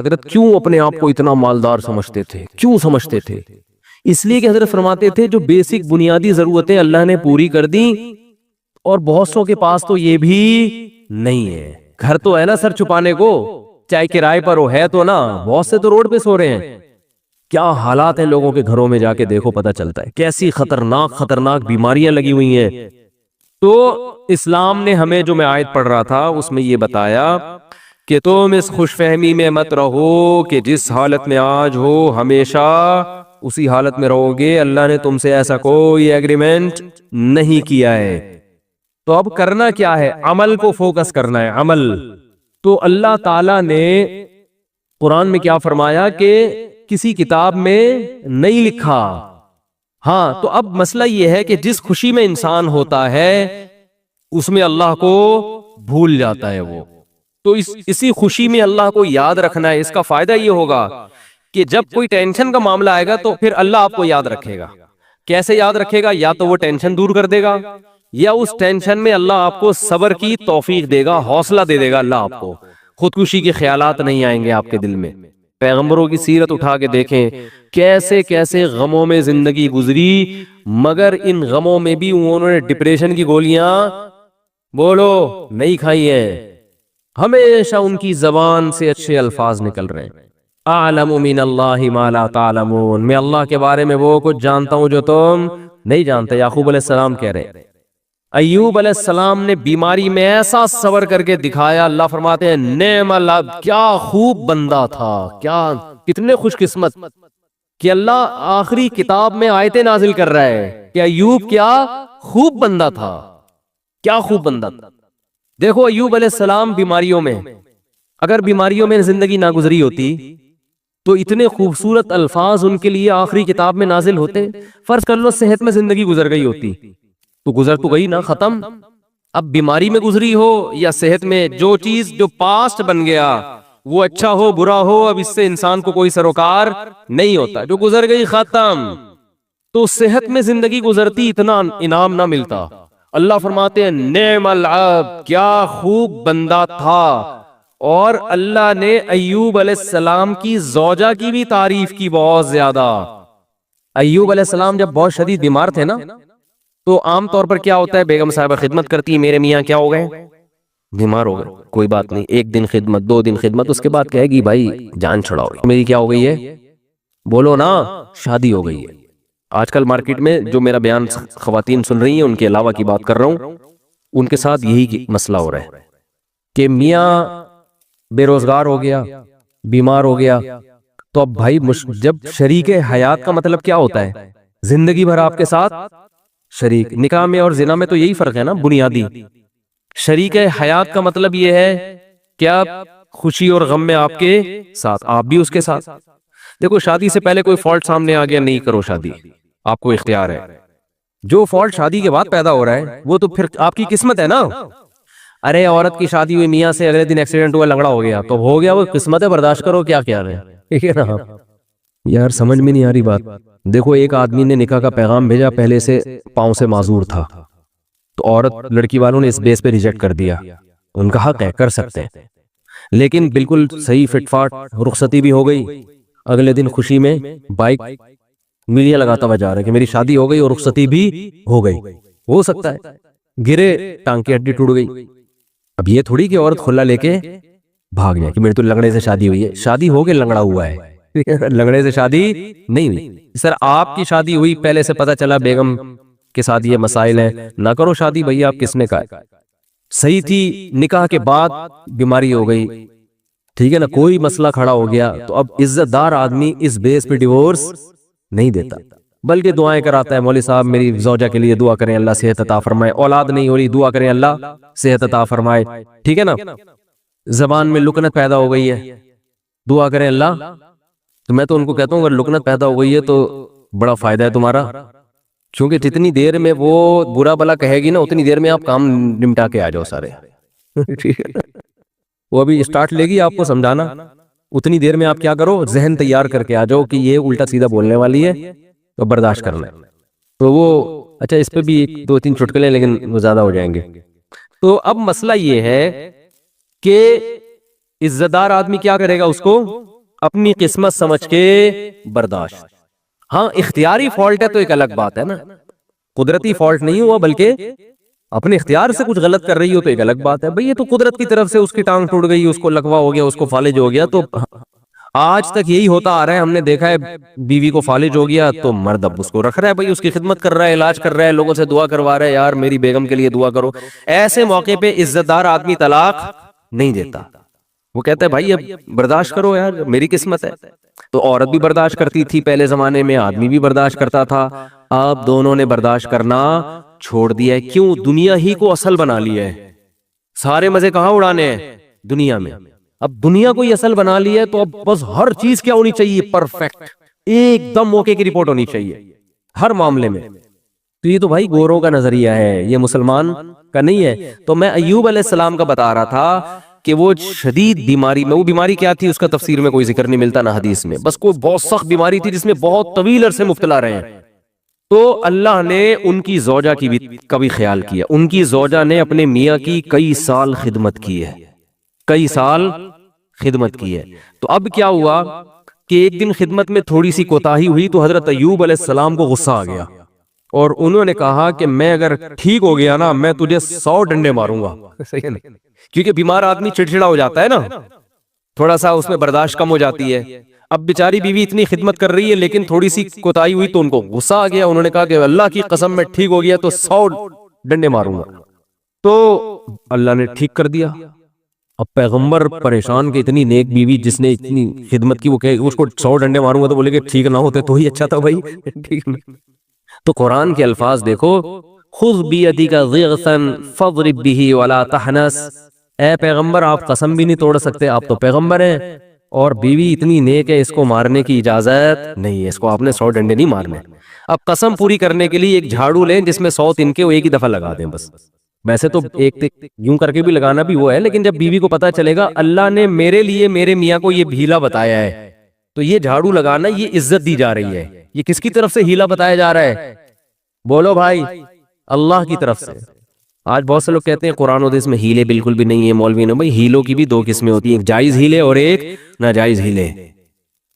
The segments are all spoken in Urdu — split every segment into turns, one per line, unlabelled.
حضرت کیوں اپنے آپ کو اتنا مالدار سمجھتے تھے؟ کیوں سمجھتے تھے؟ اس لیے کہ حضرت فرماتے تھے جو بیسک بنیادی ضرورتیں اللہ نے پوری کر دی، اور بہت سو کے پاس تو یہ بھی نہیں ہے۔ گھر تو ہے نا سر چھپانے کو، چاہے کرائے پر ہو، ہے تو نا، بہت سے تو روڈ پہ سو رہے ہیں۔ کیا حالات ہیں لوگوں کے گھروں میں، جا کے دیکھو پتہ چلتا ہے کیسی خطرناک بیماریاں لگی ہوئی ہیں۔ تو اسلام نے ہمیں، جو میں آیت پڑھ رہا تھا اس میں یہ بتایا کہ تم اس خوش فہمی میں مت رہو کہ جس حالت میں آج ہو ہمیشہ اسی حالت میں رہو گے۔ اللہ نے تم سے ایسا کوئی ایگریمنٹ نہیں کیا ہے۔ تو اب کرنا کیا ہے؟ عمل کو فوکس کرنا ہے، عمل۔ تو اللہ تعالیٰ نے قرآن میں کیا فرمایا کہ کسی کتاب میں نہیں لکھا۔ ہاں، تو اب مسئلہ یہ ہے کہ جس خوشی میں انسان ہوتا ہے اس میں اللہ کو بھول جاتا ہے وہ۔ تو اسی خوشی میں اللہ کو یاد رکھنا ہے۔ اس کا فائدہ یہ ہوگا کہ جب کوئی ٹینشن کا معاملہ آئے گا تو پھر اللہ آپ کو یاد رکھے گا۔ کیسے یاد رکھے گا؟ یا تو وہ ٹینشن دور کر دے گا، یا اس ٹینشن میں اللہ آپ کو صبر کی توفیق دے گا، حوصلہ دے دے گا اللہ آپ کو۔ خودکشی کے خیالات نہیں آئیں گے آپ کے دل میں۔ پیغمبروں کی سیرت اٹھا کے دیکھیں، کیسے کیسے غموں میں زندگی گزری، مگر ان غموں میں بھی انہوں نے ڈپریشن کی گولیاں بولو نہیں کھائی ہیں۔ ہمیشہ ان کی زبان سے اچھے الفاظ نکل رہے ہیں۔ اعلم من اللہ ما لا تعلمون، میں اللہ کے بارے میں وہ کچھ جانتا ہوں جو تم نہیں جانتے۔ یعقوب علیہ السلام کہہ رہے ہیں۔ ایوب علیہ السلام نے بیماری میں ایسا صبر کر کے دکھایا، اللہ فرماتے ہیں نعم العبد، کیا خوب بندہ تھا، کیا کتنے خوش قسمت کہ اللہ آخری کتاب میں آیتیں نازل کر رہا ہے کہ ایوب کیا خوب بندہ تھا، کیا خوب بندہ تھا۔ دیکھو ایوب علیہ السلام بیماریوں میں، اگر بیماریوں میں زندگی نہ گزری ہوتی تو اتنے خوبصورت الفاظ ان کے لیے آخری کتاب میں نازل ہوتے۔ فرض کر لو صحت میں زندگی گزر گئی ہوتی تو گزر تو گئی نا، ختم۔ اب بیماری میں گزری ہو یا صحت میں، جو چیز جو پاسٹ بن گیا وہ اچھا ہو برا ہو، اب اس سے انسان کو کوئی سروکار نہیں ہوتا، جو گزر گئی ختم۔ تو صحت میں زندگی گزرتی اتنا انعام نہ ملتا۔ اللہ فرماتے ہیں نعم العبد، کیا خوب بندہ تھا۔ اور اللہ نے ایوب علیہ السلام کی زوجہ کی بھی تعریف کی بہت زیادہ۔ ایوب علیہ السلام جب بہت شدید بیمار تھے نا، تو عام طور پر کیا ہوتا ہے، بیگم صاحبہ خدمت کرتی، میرے میاں کیا ہو گئے، بیمار ہو گئے، کوئی بات نہیں، ایک دن خدمت، دو دن خدمت، اس کے بعد کہے گی بھائی جان چھڑاؤ، میری کیا ہو گئی ہے، بولو نا، شادی ہو گئی ہے۔ آج کل مارکیٹ میں جو میرا بیان خواتین سن رہی ہیں ان کے علاوہ کی بات کر رہا ہوں، ان کے ساتھ یہی مسئلہ ہو رہا ہے کہ میاں بے روزگار ہو گیا، بیمار ہو گیا، تو اب بھائی جب شریک حیات کا مطلب کیا ہوتا ہے، زندگی بھر آپ کے ساتھ شریک۔ نکاح میں اور زنا میں تو یہی فرق ہے نا بنیادی۔ شریک حیات کا مطلب یہ ہے کہ آپ خوشی اور غم میں آپ کے ساتھ، آپ بھی اس کے ساتھ۔ دیکھو شادی سے پہلے کوئی فالٹ سامنے آ گیا، نہیں کرو شادی، آپ کو اختیار ہے۔ جو فالٹ شادی کے بعد پیدا ہو رہا ہے وہ تو پھر آپ کی قسمت ہے نا۔ ارے عورت کی شادی ہوئی، میاں سے اگلے دن ایکسیڈنٹ ہوا، لنگڑا ہو گیا، تو ہو گیا، وہ قسمت ہے، برداشت کرو، کیا کیا ہے، ٹھیک ہے نا۔ یار سمجھ میں نہیں آ رہی بات۔ دیکھو ایک آدمی نے نکاح کا پیغام بھیجا، پہلے سے پاؤں سے معذور تھا، تو عورت لڑکی والوں نے اس بیس پہ ریجیکٹ کر دیا۔ ان کا حق ہے، کر سکتے ہیں، لیکن بالکل صحیح فٹ فاٹ رخصتی بھی ہو گئی۔ اگلے دن خوشی میں بائک میڈیا لگاتا ہوا جا رہا ہے کہ میری شادی ہو گئی اور رخصتی بھی ہو گئی۔ ہو سکتا ہے گرے، ٹانگ کی ہڈی ٹوٹ گئی۔ اب یہ تھوڑی کہ عورت کھلا لے کے بھاگ جائے کہ میری تو لنگڑے سے شادی ہوئی ہے، شادی ہو کے لنگڑا ہوا ہے، لنگڑے سے شادی نہیں ہوئی۔ سر آپ کی شادی ہوئی، پہلے سے پتا چلا بیگم کے ساتھ یہ مسائل ہیں، نہ کرو شادی بھئی، آپ کس نے کہا؟ صحیح تھی، نکاح کے بعد بیماری ہو گئی، ٹھیک ہے نا، کوئی مسئلہ کھڑا ہو گیا، تو اب عزت دار آدمی اس بیس پہ ڈیورس نہیں دیتا، بلکہ دعائیں کراتا ہے، مولوی صاحب میری زوجہ کے لیے دعا کریں اللہ صحت عطا فرمائے، اولاد نہیں ہو رہی دعا کریں اللہ صحت عطا فرمائے، ٹھیک ہے نا۔ زبان میں لکنت پیدا ہو گئی ہے، دعا کریں اللہ۔ تو میں تو ان کو کہتا ہوں اگر لکنت پیدا ہو گئی ہے تو بڑا فائدہ ہے تمہارا، کیونکہ جتنی دیر میں وہ برا بلا کہے گی نا، اتنی دیر میں آپ کام نمٹا کے آ جاؤ سارے، ٹھیک ہے نا۔ وہ ابھی اسٹارٹ لے گی آپ کو سمجھانا، اتنی دیر میں آپ کیا کرو، ذہن تیار کر کے آ جاؤ کہ یہ الٹا سیدھا بولنے والی ہے تو برداشت کرنا ہے۔ تو وہ اچھا اس پہ بھی ایک دو تین چٹکلے، لیکن وہ زیادہ ہو جائیں گے۔ تو اب مسئلہ یہ ہے کہ عزت دار آدمی کیا کرے گا؟ اس کو اپنی قسمت سمجھ کے برداشت. ہاں اختیاری فالٹ ہے تو ایک الگ بات ہے نا، قدرتی فالٹ نہیں ہوا بلکہ اپنے اختیار سے کچھ غلط کر رہی ہو تو ایک الگ بات ہے. بھئی یہ تو قدرت کی طرف سے اس کی ٹانگ ٹوٹ گئی، اس کو لکوا ہو گیا، اس کو فالج ہو گیا. تو آج تک یہی ہوتا آ رہا ہے. ہم نے دیکھا ہے بیوی کو فالج ہو گیا تو مرد اب اس کو رکھ رہا ہے، بھئی اس کی خدمت کر رہا ہے، علاج کر رہا ہے، لوگوں سے دعا کروا رہا ہے، یار میری بیگم کے لیے دعا کرو. ایسے موقع پہ عزت دار آدمی طلاق نہیں دیتا، وہ کہتا ہے بھائی اب برداشت کرو یار، میری قسمت ہے. تو عورت بھی برداشت کرتی تھی پہلے زمانے میں، آدمی بھی برداشت کرتا تھا. اب دونوں نے برداشت کرنا چھوڑ دیا ہے. کیوں؟ دنیا ہی کو اصل بنا لیا ہے. سارے مزے کہاں اڑانے ہیں؟ دنیا میں. اب دنیا کو یہ اصل بنا لیا ہے تو اب بس ہر چیز کیا ہونی چاہیے؟ پرفیکٹ، ایک دم موقع کی رپورٹ ہونی چاہیے ہر معاملے میں. تو یہ تو بھائی گوروں کا نظریہ ہے، یہ مسلمان کا نہیں ہے. تو میں ایوب علیہ السلام کا بتا رہا تھا کہ وہ شدید بیماری میں، وہ بیماری کیا تھی اس کا تفسیر میں کوئی ذکر نہیں ملتا نہ حدیث میں، بس کوئی بہت سخت بیماری تھی جس میں بہت طویل عرصے مبتلا رہے ہیں. تو اللہ نے ان کی زوجہ کی بھی کبھی خیال کیا. ان کی زوجہ نے اپنے میاں کی کئی سال خدمت کی ہے، کئی سال خدمت کی ہے. تو اب کیا ہوا کہ ایک دن خدمت میں تھوڑی سی کوتاہی ہوئی تو حضرت ایوب علیہ السلام کو غصہ آ گیا اور انہوں نے کہا کہ میں اگر ٹھیک ہو گیا نا میں تجھے 100 ڈنڈے ماروں گا. صحیح ہے نا؟ کیونکہ بیمار آدمی چڑچڑا ہو جاتا ہے نا، تھوڑا سا اس میں برداشت کم ہو جاتی ہے. اب بیچاری بیوی اتنی خدمت کر رہی ہے لیکن تھوڑی سی کوتاہی ہوئی تو ان کو غصہ آ گیا. انہوں نے کہا کہ اللہ کی قسم میں ٹھیک ہو گیا تو 100 ڈنڈے ماروں گا. تو اللہ نے ٹھیک کر دیا. اب پیغمبر پریشان کہ اتنی نیک بیوی جس نے اتنی خدمت کی، وہ کہ اس کو 100 ڈنڈے ماروں گا، تو بولے کہ ٹھیک نہ ہوتے تو ہی اچھا تھا بھائی. ٹھیک نہیں. تو قرآن کے الفاظ دیکھو، خذ بیدک ضغثا فاضرب به ولا تحنس. اے پیغمبر آپ قسم بھی نہیں توڑ سکتے، آپ تو پیغمبر ہیں، اور بیوی اتنی نیک ہے اس کو مارنے کی اجازت نہیں ہے، اس کو آپ نے 100 ڈنڈے نہیں مارنے. اب قسم پوری کرنے کے لیے ایک جھاڑو لیں جس میں 100 تنکے وہ ایک ہی دفعہ لگا دیں بس. ویسے تو ایک یوں کر کے بھی لگانا بھی وہ ہے، لیکن جب بیوی کو پتا چلے گا اللہ نے میرے لیے میرے میاں کو یہ ہیلا بتایا ہے تو یہ جھاڑو لگانا یہ عزت دی جا رہی ہے. یہ کس کی طرف سے ہیلا بتایا جا رہا ہے؟ بولو بھائی، اللہ کی طرف سے. آج بہت سے لوگ کہتے ہیں قرآن و حدیث میں ہیلے بالکل بھی نہیں ہے مولوی نے. بھائی ہیلوں کی بھی 2 قسمیں ہوتی ہیں، ایک جائز ہیلے اور ایک ناجائز ہیلے.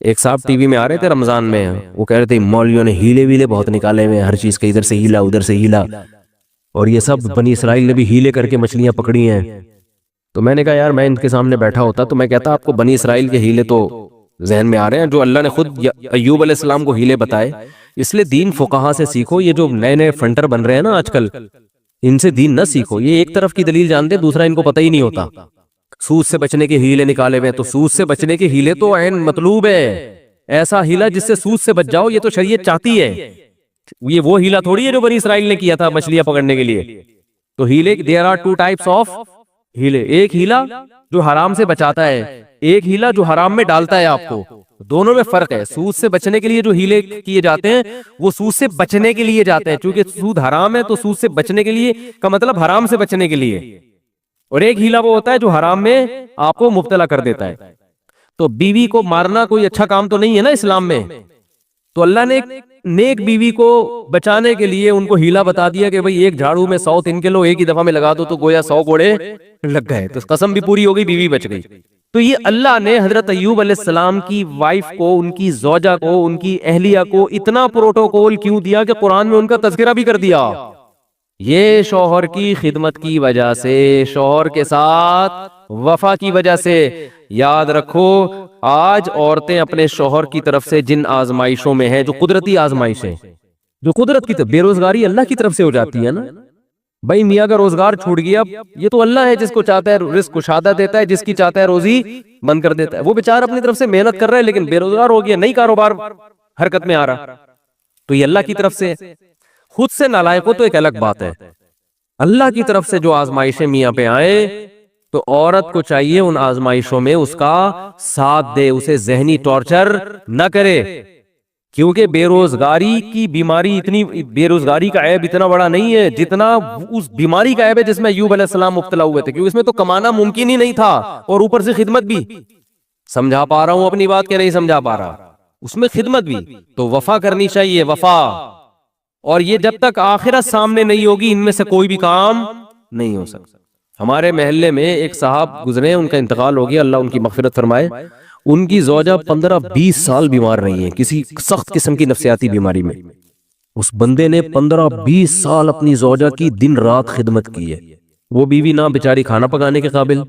ایک صاحب ٹی وی میں آ رہے تھے رمضان میں، وہ کہہ رہے تھے مولویوں نے ہیلے ویلے بہت نکالے ہوئے، ہر چیز کے ادھر سے ہیلا ادھر سے ہیلا، اور یہ سب بنی اسرائیل نے بھی ہیلے کر کے مچھلیاں پکڑی ہیں. تو میں نے کہا یار میں ان کے سامنے بیٹھا ہوتا تو میں کہتا آپ کو بنی اسرائیل کے ہیلے تو ذہن میں آ رہے ہیں جو اللہ نے خود ایوب علیہ السلام کو ہیلے بتائے. اس لیے دین فقہا سے سیکھو. یہ جو نئے نئے فنٹر بن رہے ہیں نا آج کل، ان سے دین نہ سیکھو. یہ ایک طرف کی دلیل جانتے ہیں، دوسرا ان کو پتہ ہی نہیں ہوتا. سود سے بچنے کے ہیلے نکالے ہوئے، تو سود سے بچنے کے ہیلے تو عین مطلوب ہے. ایسا ہیلا جس سے سود سے بچ جاؤ، یہ تو شریعت چاہتی ہے. یہ وہ ہیلا تھوڑی ہے جو بنی اسرائیل نے کیا تھا مچھلیاں پکڑنے کے لیے. تو ہیلے there are 2 types of ہیلے. ایک ہیلا جو حرام سے بچاتا ہے، ایک ہیلا جو حرام میں ڈالتا ہے آپ کو. دونوں میں فرق ہے. سود سے بچنے کے لیے جو ہیلے کیے جاتے ہیں وہ سود سے بچنے کے لیے جاتے ہیں، چونکہ سود حرام ہے تو سود سے بچنے کے لیے کا مطلب حرام سے بچنے کے لیے. اور ایک ہیلا وہ ہوتا ہے جو حرام میں آپ کو مبتلا کر دیتا ہے. تو بیوی کو مارنا کوئی اچھا کام تو نہیں ہے نا اسلام میں. تو اللہ نے ایک نیک بیوی کو بچانے کے لیے ان کو ہیلا بتا دیا کہ بھئی ایک جھاڑو میں 100 تنکے لو، ایک ہی دفعہ میں لگا دو تو گویا 100 کوڑے لگ گئے. تو قسم بھی پوری ہو گئی، بیوی بچ گئی. تو یہ اللہ نے حضرت ایوب علیہ السلام کی وائف کو، ان کی زوجہ کو، ان کی اہلیہ کو اتنا پروٹوکول کیوں دیا کہ قرآن میں ان کا تذکرہ بھی کر دیا. یہ شوہر کی خدمت کی وجہ سے، شوہر کے ساتھ وفا کی وجہ سے. یاد رکھو آج عورتیں اپنے شوہر کی طرف سے جن آزمائشوں میں ہیں، جو قدرتی آزمائشیں، جو قدرت کی طرف، بے روزگاری اللہ کی طرف سے ہو جاتی ہے نا. بھائی میاں کا روزگار چھوٹ گیا، یہ تو اللہ ہے جس کو چاہتا ہے رزق کشادہ دیتا ہے، جس کی چاہتا ہے روزی بند کر دیتا ہے. وہ بیچارہ اپنی طرف سے محنت کر رہا ہے لیکن بے روزگار ہو گیا، نہیں کاروبار حرکت میں آ رہا. تو یہ اللہ کی طرف سے. خود سے نالائق ہو تو ایک الگ بات ہے. اللہ کی طرف سے جو آزمائشیں میاں پہ آئے تو عورت کو چاہیے ان آزمائشوں میں اس کا ساتھ دے، اسے ذہنی ٹارچر نہ کرے. کیونکہ بے روزگاری کی بیماری اتنی، بے روزگاری کا عیب اتنا بڑا نہیں ہے جتنا اس بیماری کا عیب ہے جس میں ایوب علیہ السلام مبتلا ہوئے تھے. کیونکہ اس میں تو کمانا ممکن ہی نہیں تھا اور اوپر سے خدمت بھی. سمجھا پا رہا ہوں اپنی بات کہ نہیں سمجھا پا رہا؟ اس میں خدمت بھی. تو وفا کرنی چاہیے، وفا. اور یہ جب تک آخرت سامنے نہیں ہوگی ان میں سے کوئی بھی کام نہیں ہو سکتا. ہمارے محلے میں ایک صاحب گزرے، ان کا انتقال ہو گیا، اللہ ان کی مغفرت فرمائے. ان کی زوجہ 15-20 سال بیمار رہی ہیں کسی سخت قسم کی نفسیاتی بیماری میں. اس بندے نے 15-20 سال اپنی زوجہ کی دن رات خدمت کی ہے. وہ بیوی نہ بیچاری کھانا پکانے کے قابل،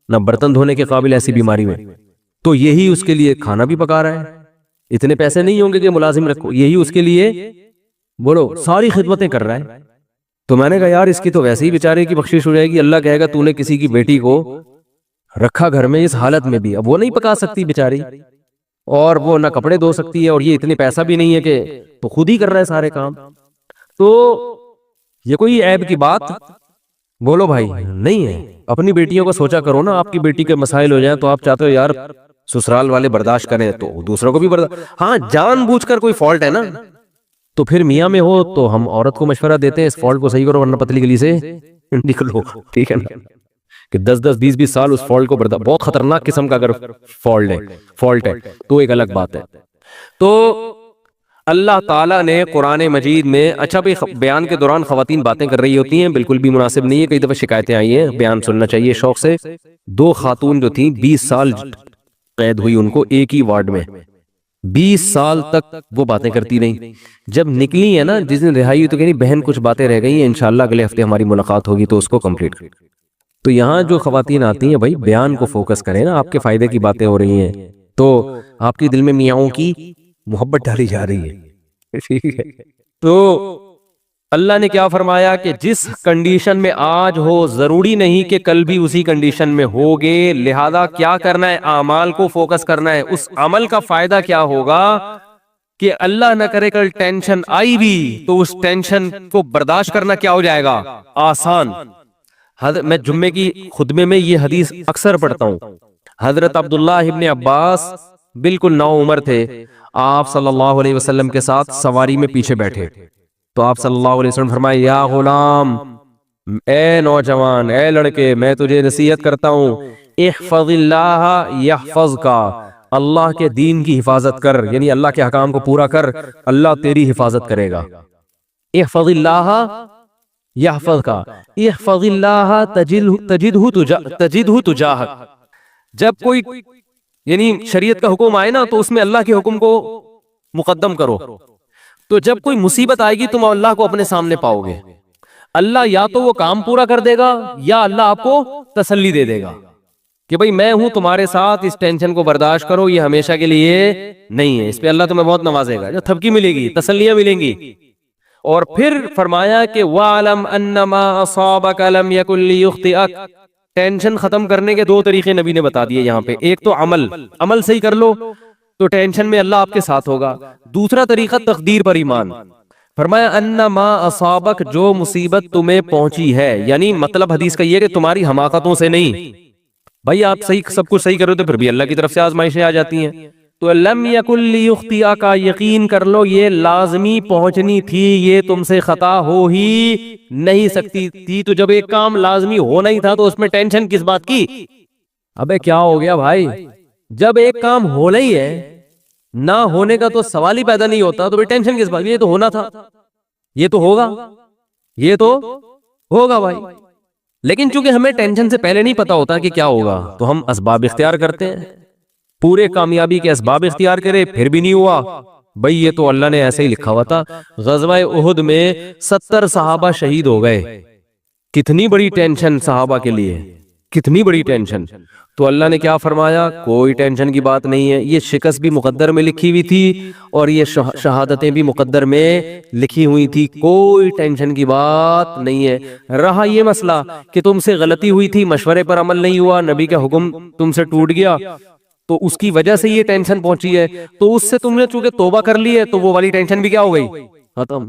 نہ برتن دھونے کے قابل ایسی بیماری میں، تو یہی اس کے لیے کھانا بھی پکا رہا ہے. اتنے پیسے نہیں ہوں گے کہ ملازم رکھو، یہی اس کے لیے بولو ساری خدمتیں کر رہا ہے. تو میں نے کہا یار اس کی تو ویسے ہی بیچارے کی بخشش ہو جائے گی، اللہ کہے گا تو نے کسی کی بیٹی کو رکھا گھر میں اس حالت میں بھی، اب وہ نہیں پکا سکتی بیچاری، اور وہ نہ کپڑے دھو سکتی ہے، اور یہ اتنے پیسہ بھی نہیں ہے کہ تو خود ہی کر رہا ہے سارے کام. تو یہ کوئی عیب کی بات بولو بھائی نہیں ہے. اپنی بیٹیوں کو سوچا کرو نا، آپ کی بیٹی کے مسائل ہو جائیں تو آپ چاہتے ہو یار سسرال والے برداشت کریں تو دوسروں کو بھی برداشت، ہاں جان بوجھ کر کوئی فالٹ ہے نا تو پھر میاں میں ہو تو ہم عورت کو مشورہ دیتے ہیں اس فالٹ کو صحیح کرو ورنہ پتلی گلی سے نکلو، ٹھیک ہے نا. کہ 10-20 سال اس فالٹ کو بہت خطرناک قسم کا اگر فالٹ ہے تو ایک الگ بات ہے. تو اللہ تعالیٰ نے قرآن مجید میں، اچھا بھی بیان کے دوران خواتین باتیں کر رہی ہوتی ہیں، بالکل بھی مناسب نہیں ہے. کئی دفعہ شکایتیں آئی ہیں، بیان سننا چاہیے شوق سے. 2 خاتون جو تھیں 20 سال قید ہوئی ان کو ایک ہی وارڈ میں، 20 سال تک وہ باتیں کرتی رہیں. جب نکلی ہے نا، جس دن رہائی ہوئی تو کہیں بہن کچھ باتیں رہ گئی ہیں، انشاءاللہ اگلے ہفتے ہماری ملاقات ہوگی تو اس کو کمپلیٹ کریں. تو یہاں جو خواتین آتی ہیں بھائی بیان کو فوکس کریں نا، آپ کے فائدے کی باتیں ہو رہی ہیں تو آپ کے دل میں میاؤں کی محبت ڈالی جا رہی ہے، ٹھیک ہے. تو اللہ نے کیا فرمایا کہ جس کنڈیشن میں آج ہو ضروری نہیں کہ کل بھی اسی کنڈیشن میں ہوگے، لہذا کیا کرنا ہے، اعمال کو فوکس کرنا ہے. اس عمل کا فائدہ کیا ہوگا کہ اللہ نہ کرے کل ٹینشن آئی بھی تو اس ٹینشن کو برداشت کرنا کیا ہو جائے گا، آسان. میں جمعے کی خطبے میں یہ حدیث اکثر پڑھتا ہوں. حضرت عبداللہ ابن عباس بالکل نو عمر تھے، آپ صلی اللہ علیہ وسلم کے ساتھ سواری میں پیچھے بیٹھے تو آپ صلی اللہ علیہ وسلم فرمائے یا غلام، اے نوجوان، اے لڑکے، میں تجھے نصیحت کرتا ہوں، احفظ اللہ یحفظک، اللہ کے دین کی حفاظت کر، یعنی اللہ کے احکام کو پورا کر، اللہ تیری حفاظت کرے گا. احفظ اللہ یحفظک، احفظ اللہ تجدہ تجاہک. جب کوئی یعنی شریعت کا حکم آئے نا تو اس میں اللہ کے حکم کو مقدم کرو. تو جب کوئی مصیبت آئے گی تم اللہ کو اپنے سامنے پاؤ گے. اللہ یا تو وہ کام پورا کر دے گا یا اللہ آپ کو تسلی دے دے گا کہ بھئی میں ہوں تمہارے ساتھ، اس ٹینشن کو برداشت کرو، یہ ہمیشہ کے لیے نہیں ہے. اس پہ اللہ تمہیں بہت نوازے گا، جو تھپکی ملے گی، تسلیاں ملیں گی. اور پھر فرمایا کہ وَعْلَمْ أَنَّمَا أَصَابَكَ لَمْ يَكُنْ لِيُخْطِئَكَ. ٹینشن ختم کرنے کے 2 طریقے نبی نے بتا دیے یہاں پہ. ایک تو عمل صحیح کر لو تو ٹینشن میں اللہ آپ کے ساتھ ہوگا. دوسرا طریقہ تقدیر پر ایمان. فرمایا انما اصابک، جو مصیبت تمہیں پہنچی ہے، یعنی مطلب حدیث کا یہ کہ تمہاری حماقتوں سے نہیں. بھائی آپ صحیح سب کچھ صحیح کرو تو پھر بھی اللہ کی طرف سے آزمائشیں آ جاتی ہیں. تو لم یکن لیخطئک، یقین کر لو یہ لازمی پہنچنی تھی، یہ تم سے خطا ہو ہی نہیں سکتی تھی. تو جب ایک کام لازمی ہونا ہی تھا تو اس میں ٹینشن کس بات کی؟ ابے کیا ہو گیا بھائی، جب ایک کام ہونا ہی ہے، نہ ہونے کا تو سوال ہی پیدا نہیں ہوتا، تو پھر ٹینشن کس بات؟ یہ تو ہونا تھا، یہ تو ہوگا، یہ تو ہوگا بھائی. لیکن چونکہ ہمیں ٹینشن سے پہلے نہیں پتا ہوتا کہ کیا ہوگا تو ہم اسباب اختیار کرتے ہیں. پورے کامیابی کے اسباب اختیار کرے پھر بھی نہیں ہوا، بھئی یہ تو اللہ نے ایسے ہی لکھا ہوا تھا. غزوہ احد میں 70 صحابہ شہید ہو گئے. کتنی بڑی ٹینشن صحابہ کے لیے، کتنی بڑی ٹینشن. تو اللہ نے کیا فرمایا، کوئی ٹینشن کی بات نہیں ہے، یہ شکست بھی مقدر میں لکھی ہوئی تھی اور یہ شہادتیں بھی مقدر میں لکھی ہوئی تھی، کوئی ٹینشن کی بات نہیں ہے. رہا یہ مسئلہ کہ تم سے غلطی ہوئی تھی، مشورے پر عمل نہیں ہوا، نبی کا حکم تم سے ٹوٹ گیا تو اس کی وجہ سے یہ ٹینشن پہنچی ہے، تو اس سے تم نے چونکہ توبہ کر لی ہے تو وہ والی ٹینشن بھی کیا ہو گئی، ختم.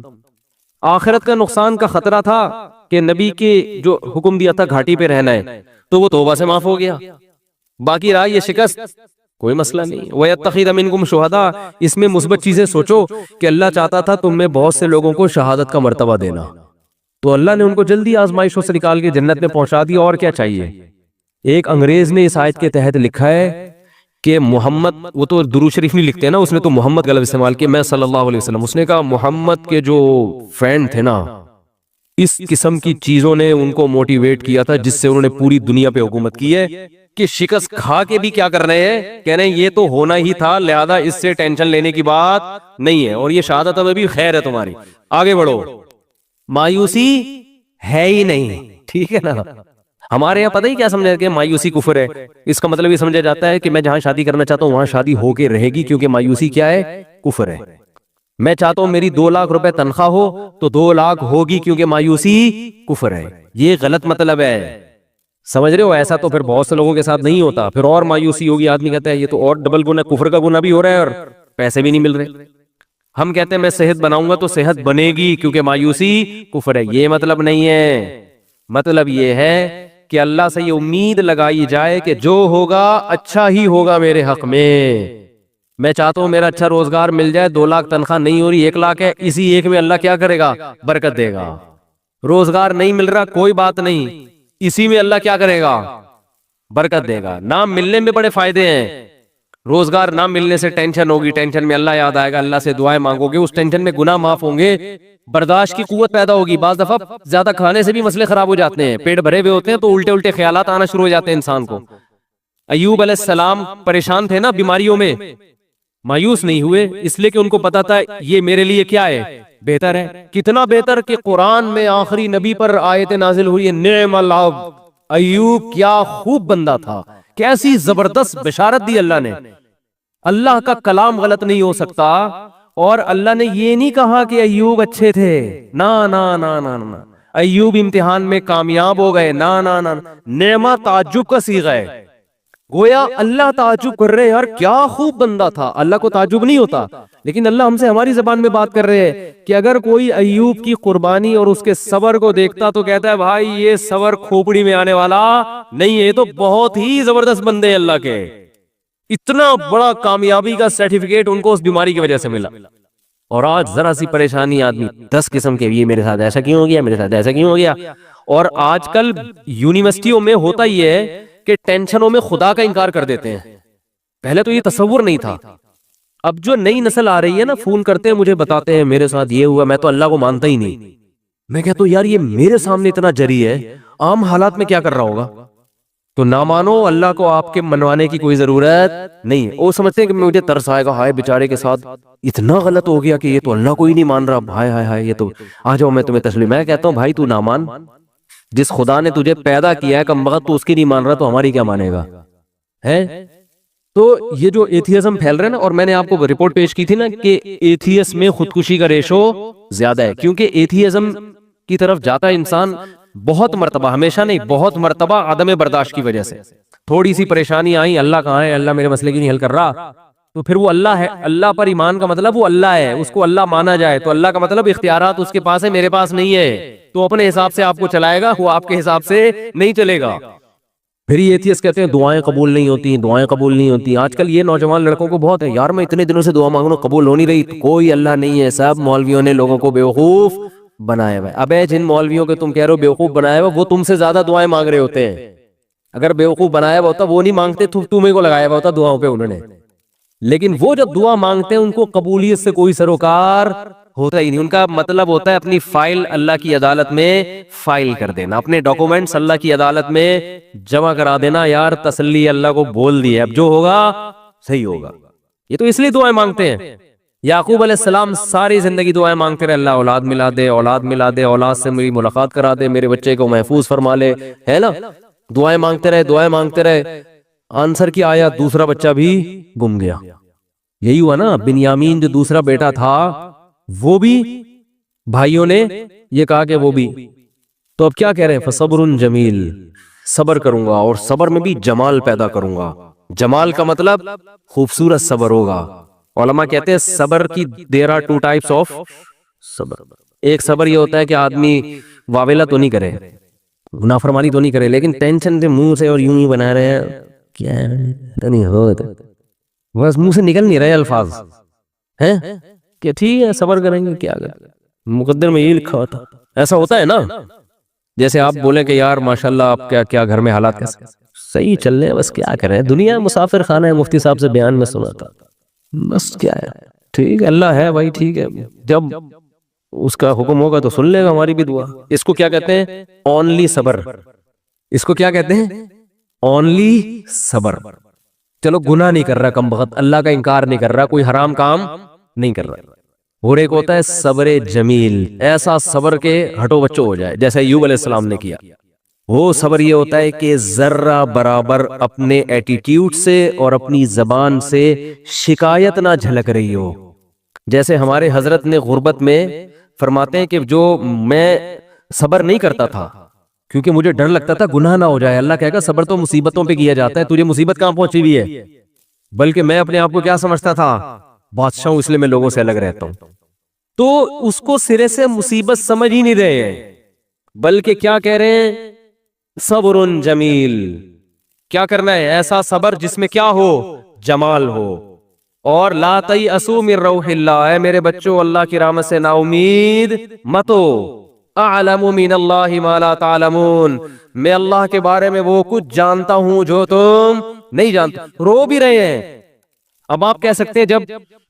آخرت کا نقصان کا خطرہ تھا کہ نبی کے جو حکم دیا تھا گھاٹی پہ رہنا ہے تو وہ توبہ سے معاف ہو گیا. باقی رہا یہ شکست، کوئی مسئلہ نہیں. وَيَتَّخِذَ مِنْكُمْ شُهَدَاءَ، اس میں مثبت چیزیں سوچو کہ اللہ چاہتا تھا تم میں بہت سے لوگوں کو شہادت کا مرتبہ دینا، تو اللہ نے ان کو جلدی آزمائشوں سے نکال کے جنت میں پہنچا دیا. اور کیا چاہیے. ایک انگریز نے اس آیت کے تحت لکھا ہے کہ محمد، وہ تو درود شریف نہیں لکھتے نا، اس نے تو محمد کا لفظ استعمال کیا، میں صلی اللہ علیہ وسلم. اس نے کہا محمد کے جو فرینڈ تھے نا اس قسم کی چیزوں نے ان کو موٹیویٹ کیا تھا جس سے انہوں نے پوری دنیا پہ حکومت کی ہے کہ شکست کھا کے بھی کیا کر رہے ہیں، کہہ رہے ہیں یہ تو ہونا ہی تھا، لہذا اس سے ٹینشن لینے کی بات نہیں ہے، اور یہ شہادت میں بھی خیر ہے تمہاری، آگے بڑھو، مایوسی ہے ہی نہیں، ٹھیک ہے نا۔ ہمارے یہاں پتہ ہی کیا سمجھا کہ مایوسی کفر ہے، اس کا مطلب یہ سمجھا جاتا ہے کہ میں جہاں شادی کرنا چاہتا ہوں وہاں شادی ہو کے رہے گی، کیونکہ مایوسی کیا ہے، کفر ہے۔ میں چاہتا ہوں میری 2 لاکھ روپے تنخواہ ہو تو 2 لاکھ ہوگی، کیونکہ مایوسی کفر ہے، یہ غلط مطلب ہے، سمجھ رہے ہو؟ ایسا تو پھر بہت سے لوگوں کے ساتھ نہیں ہوتا، پھر اور مایوسی ہوگی، آدمی کہتا ہے یہ تو اور ڈبل گناہ، کفر کا گناہ بھی ہو رہا ہے اور پیسے بھی نہیں مل رہے۔ ہم کہتے ہیں میں صحت بناؤں گا تو صحت بنے گی، کیونکہ مایوسی کفر ہے، یہ مطلب نہیں ہے۔ مطلب یہ ہے کہ اللہ سے یہ امید لگائی جائے کہ جو ہوگا اچھا ہی ہوگا میرے حق میں چاہتا ہوں میرا اچھا روزگار مل جائے، 2 لاکھ تنخواہ نہیں ہو رہی، 1 لاکھ ہے، اسی ایک میں اللہ کیا کرے گا، برکت دے گا۔ روزگار نہیں مل رہا، کوئی بات نہیں، اسی میں اللہ کیا کرے گا، برکت دے گا۔ نہ ملنے میں بڑے فائدے ہیں، روزگار نہ ملنے سے ٹینشن ہوگی، ٹینشن میں اللہ یاد آئے گا، اللہ سے دعائیں مانگو گے، اس ٹینشن میں گناہ معاف ہوں گے، برداشت کی قوت پیدا ہوگی۔ بعض دفعہ زیادہ کھانے سے بھی مسئلے خراب ہو جاتے ہیں، پیٹ بھرے ہوئے ہوتے ہیں تو الٹے الٹے خیالات آنا شروع ہو جاتے ہیں انسان کو۔ ایوب علیہ السلام پریشان تھے نا بیماریوں میں، مایوس نہیں ہوئے، اس لیے کہ ان کو پتا تھا یہ میرے لیے کیا ہے، بہتر ہے۔ کتنا بہتر کہ قرآن میں آخری نبی پر آیت نازل ہوئی ہے، نعم العبد، ایوب کیا خوب بندہ تھا، کیسی زبردست بشارت دی اللہ نے۔ اللہ کا کلام غلط نہیں ہو سکتا، اور اللہ نے یہ نہیں کہا کہ ایوب اچھے تھے، نا نا نا نا نا، ایوب امتحان میں کامیاب ہو گئے، نا نا نا، نعمہ تعجب کا صیغہ ہے، گویا اللہ تعجب کر رہے ہیں، یار کیا خوب بندہ تھا، اللہ کو تعجب نہیں ہوتا، لیکن اللہ ہم سے ہماری زبان میں بات کر رہے ہیں کہ اگر کوئی ایوب کی قربانی اور اس کے صبر کو دیکھتا تو کہتا ہے بھائی یہ صبر کھوپڑی میں آنے والا نہیں ہے، یہ تو بہت ہی زبردست بندے اللہ کے، اتنا بڑا کامیابی کا سرٹیفکیٹ ان کو اس بیماری کی وجہ سے ملا۔ اور آج ذرا سی پریشانی آدمی 10 قسم کے، یہ میرے ساتھ ایسا کیوں ہو گیا، میرے ساتھ ایسا کیوں ہو گیا۔ اور آج کل یونیورسٹیوں میں ہوتا یہ ہے کہ ٹینشنوں میں خدا کا انکار کر دیتے ہیں، پہلے تو یہ تصور نہیں تھا۔ اب جو نئی نسل آ رہی ہے نا، فون کرتے ہیں مجھے، بتاتے ہیں میرے ساتھ یہ ہوا، میں تو اللہ کو مانتا ہی نہیں، میں کہتا ہوں یار یہ میرے سامنے اتنا جری ہے، عام حالات میں کیا کر رہا ہوگا۔ تو نہ مانو، اللہ کو آپ کے منوانے کی کوئی ضرورت نہیں ہے۔ وہ سمجھتے ہیں کہ مجھے ترس آئے گا، ہائے بیچارے کے ساتھ اتنا غلط ہو گیا کہ یہ تو اللہ کو ہی نہیں مان رہا، ہائے ہائے ہائے، یہ تو آ جاؤ میں تمہیں تسلیم۔ میں کہتا ہوں بھائی تو نہ مان، جس خدا نے تجھے پیدا کیا ہے کم بخت تو اس کی نہیں مان رہا، تو ہماری کیا مانے گا ہے۔ تو یہ جو ایتھیزم پھیل رہا ہے نا، اور میں نے آپ کو رپورٹ پیش کی تھی نا کہ ایتھیس میں خودکشی کا ریشو زیادہ ہے، کیونکہ ایتھیزم کی طرف جاتا ہے انسان بہت مرتبہ، ہمیشہ نہیں، بہت مرتبہ عدم برداشت کی وجہ سے۔ تھوڑی سی پریشانی آئی، اللہ کہاں ہے، اللہ میرے مسئلے کی نہیں حل کر رہا، تو پھر وہ اللہ ہے۔ اللہ پر ایمان کا مطلب وہ اللہ ہے، اس کو اللہ مانا جائے، تو اللہ کا مطلب اختیارات اس کے پاس ہے، میرے پاس نہیں ہے، تو اپنے حساب سے آپ کو چلائے گا، وہ آپ کے حساب سے نہیں چلے گا۔ پھر یہ ایتھیسٹ کہتے ہیں دعائیں قبول نہیں ہوتی، دعائیں قبول نہیں ہوتی۔ آج کل یہ نوجوان لڑکوں کو بہت ہے، یار میں اتنے دنوں سے دعا مانگ رہا ہوں قبول ہو نہیں رہی، کوئی اللہ نہیں ہے، سب مولویوں نے لوگوں کو بیوقوف بنایا ہوا ہے۔ ابے جن مولویوں کے تم کہہ رہے ہو بیوقوف بنایا ہوا، وہ تم سے زیادہ دعائیں مانگ رہے ہوتے ہیں۔ اگر بیوقوف بنایا ہوا ہوتا وہ نہیں مانگتے، تمہیں کو لگایا ہوا ہوتا دعاؤں پہ انہوں نے۔ لیکن وہ جب دعا مانگتے ہیں ان کو قبولیت سے کوئی سروکار ہوتا ہی نہیں، ان کا مطلب ہوتا ہے اپنی فائل اللہ کی عدالت میں فائل کر دینا، اپنے ڈاکومنٹس اللہ کی عدالت میں جمع کرا دینا، یار تسلی اللہ کو بول دی ہے، اب جو ہوگا صحیح ہوگا۔ یہ تو اس لیے دعائیں مانگتے ہیں۔ یعقوب علیہ السلام ساری زندگی دعائیں مانگتے رہے، اللہ اولاد ملا دے، اولاد ملا دے، اولاد سے میری ملاقات کرا دے، میرے بچے کو محفوظ فرما لے، ہے نا، دعائیں مانگتے رہے، دعائیں مانگتے رہے۔ آنسر کیا آیا؟ دوسرا بچہ بھی گم گیا۔ یہی ہوا نا، بنیامین جو دوسرا بیٹا تھا وہ بھی بھائیوں نے یہ کہا کہ وہ بھی، تو اب کیا کہہ رہے ہیں؟ فصبر جمیل، صبر کروں گا اور صبر میں بھی جمال پیدا کروں گا۔ جمال کا مطلب خوبصورت صبر ہوگا۔ علماء کہتے ہیں صبر کی there are 2 types of صبر۔ ایک صبر یہ ہوتا ہے کہ آدمی واویلا تو نہیں کرے، نافرمانی تو نہیں کرے، لیکن ٹینشن سے منہ سے اور یوں ہی بنا رہے ہیں، کیا نہیں ہوتا، بس منہ سے نکل نہیں رہے الفاظ ہیں کہ ٹھیک ہے صبر کریں گے، کیا کریں، مقدر میں یہ لکھا ہوتا، ایسا ہوتا ہے نا۔ جیسے آپ بولیں کہ یار ماشاءاللہ آپ کیا گھر میں حالات کیسے، صحیح چل رہے ہیں، بس کیا کریں، دنیا مسافر خانہ ہے، مفتی صاحب سے بیان میں سنا تھا، بس کیا ہے، ٹھیک ہے اللہ ہے بھائی، ٹھیک ہے، جب اس کا حکم ہوگا تو سن لے گا ہماری بھی دعا. اس کو کیا کہتے ہیں؟ اونلی صبر. اس کو کیا کہتے ہیں؟ اونلی صبر. چلو گناہ نہیں کر رہا کم بخت, اللہ کا انکار نہیں کر رہا, کوئی حرام کام نہیں کر رہا. اور ایک ہوتا ہے صبر جمیل, ایسا صبر کے ہٹو بچو ہو جائے جیسے ایوب علیہ السلام نے کیا. وہ صبر یہ ہوتا ہے کہ ذرہ برابر اپنے ایٹیٹیوڈ سے اور اپنی زبان سے شکایت نہ جھلک رہی ہو. جیسے ہمارے حضرت نے غربت میں فرماتے ہیں کہ جو میں صبر نہیں کرتا تھا کیونکہ مجھے ڈر لگتا تھا گناہ نہ ہو جائے. اللہ کہے گا صبر تو مصیبتوں پہ کیا جاتا ہے, تجھے مصیبت کہاں پہنچی ہوئی ہے؟ بلکہ میں اپنے آپ کو کیا سمجھتا تھا؟ بادشاہ ہوں, اس لیے میں لوگوں سے الگ رہتا ہوں. تو اس کو سرے سے مصیبت سمجھ ہی نہیں رہے ہیں, بلکہ کیا کہہ رہے ہیں؟ صبر جمیل. کیا کرنا ہے؟ ایسا صبر جس میں کیا ہو؟ جمال ہو. اور لا تیأسوا من روح اللہ, اے میرے بچوں اللہ کی رحمت سے نا امید مت ہو. اعلم من اللہ ما لا تعلمون, میں اللہ کے بارے میں وہ کچھ جانتا ہوں جو تم نہیں جانتے. رو بھی رہے ہیں. اب آپ کہہ سکتے ہیں جب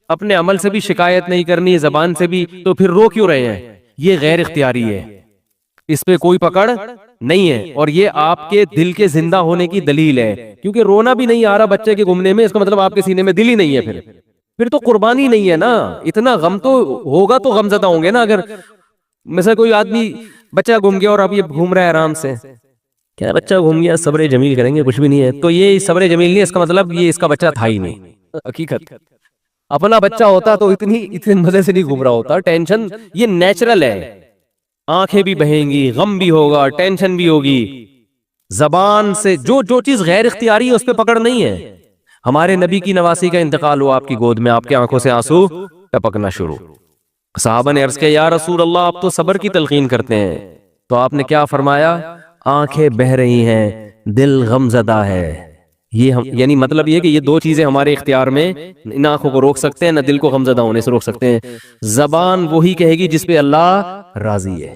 اپنے عمل سے بھی شکایت نہیں کرنی, زبان سے بھی, تو پھر رو کیوں رہے ہیں؟ یہ غیر اختیاری ہے, اس پہ کوئی پکڑ نہیں ہے, اور یہ آپ کے دل کے زندہ ہونے کی دلیل ہے. کیونکہ رونا بھی نہیں آ رہا بچے کے گمنے میں, اس کا مطلب آپ کے سینے میں دل ہی نہیں ہے. پھر تو قربانی نہیں ہے نا. اتنا غم تو ہوگا تو غم زدہ ہوں گے نا. اگر مثلا کوئی آدمی بچہ گم گیا اور اب یہ گھوم رہا ہے آرام سے, کیا بچہ گھوم گیا صبر جمیل کریں گے, کچھ بھی نہیں ہے. تو یہ صبر جمیل نہیں, اس کا مطلب یہ اس کا بچہ تھا ہی نہیں. حقیقت اپنا بچہ ہوتا تو اتنے مزے سے نہیں گھوم رہا ہوتا. ٹینشن یہ نیچرل ہے, آنکھیں بھی بہیں گی, غم بھی ہوگا, ٹینشن بھی ہوگی. زبان سے جو چیز غیر اختیاری ہے اس پہ پکڑ نہیں ہے. ہمارے نبی کی نواسی کا انتقال ہوا آپ کی گود میں, آپ کی آنکھوں سے آنسو ٹپکنا شروع. صحابہ نے عرض کیا یا رسول اللہ آپ تو صبر کی تلقین کرتے ہیں. تو آپ نے کیا فرمایا؟ آنکھیں بہہ رہی ہیں, دل غم زدہ ہے. یہ یعنی مطلب یہ کہ یہ دو چیزیں ہمارے اختیار میں, ان آنکھوں کو روک سکتے ہیں, نہ دل کو غم زدہ ہونے سے روک سکتے ہیں. زبان وہی کہے گی جس پہ اللہ راضی ہے.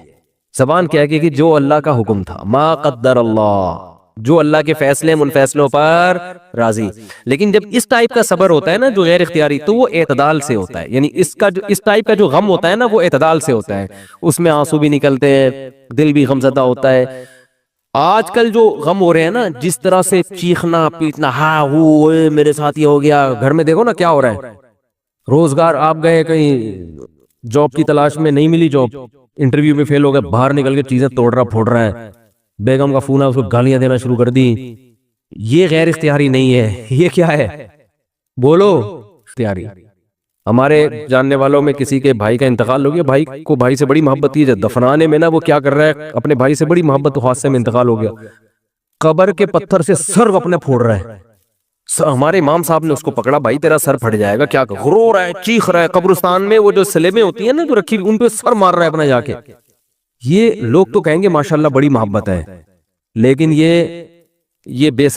زبان کیا کہے گی؟ جو اللہ کا حکم تھا, ما قدر اللہ, جو اللہ کے فیصلے ان فیصلوں پر راضی. لیکن جب اس ٹائپ کا صبر ہوتا ہے نا جو غیر اختیاری, تو وہ اعتدال سے ہوتا ہے. یعنی اس ٹائپ کا جو غم ہوتا ہے نا وہ اعتدال سے ہوتا ہے, اس میں آنسو بھی نکلتے ہیں, دل بھی غم زدہ ہوتا ہے. آج کل جو غم ہو رہے ہیں نا, جس طرح سے چیخنا پیٹنا, ہاں میرے ساتھ یہ ہو گیا, گھر میں دیکھو نا کیا ہو رہا ہے. روزگار آپ گئے کہیں جاب کی تلاش میں, نہیں ملی جاب, انٹرویو میں فیل ہو گئے, باہر نکل کے چیزیں توڑ رہا پھوڑ رہا ہے, بیگم کا فون ہے اس کو گالیاں دینا شروع کر دی. یہ غیر اختیاری نہیں ہے, یہ کیا ہے؟ بولو اختیاری. ہمارے جاننے والوں میں کسی کے بھائی کا انتقال ہو گیا, بھائی کو بھائی سے بڑی محبت تھی, جب دفنانے میں نا وہ کیا کر رہا ہے, اپنے بھائی سے بڑی محبت, حادثے میں انتقال ہو گیا, قبر کے پتھر سے سر اپنے پھوڑ رہا ہے. ہمارے امام صاحب نے اس کو پکڑا, بھائی تیرا سر پھٹ جائے گا, کیا رو رہا ہے, چیخ رہا ہے. قبرستان میں وہ جو سلیبیں ہوتی ہیں نا جو رکھی, ان پہ سر مار رہا ہے اپنا جا کے. یہ لوگ تو کہیں گے ماشاءاللہ بڑی محبت ہے, لیکن یہ بے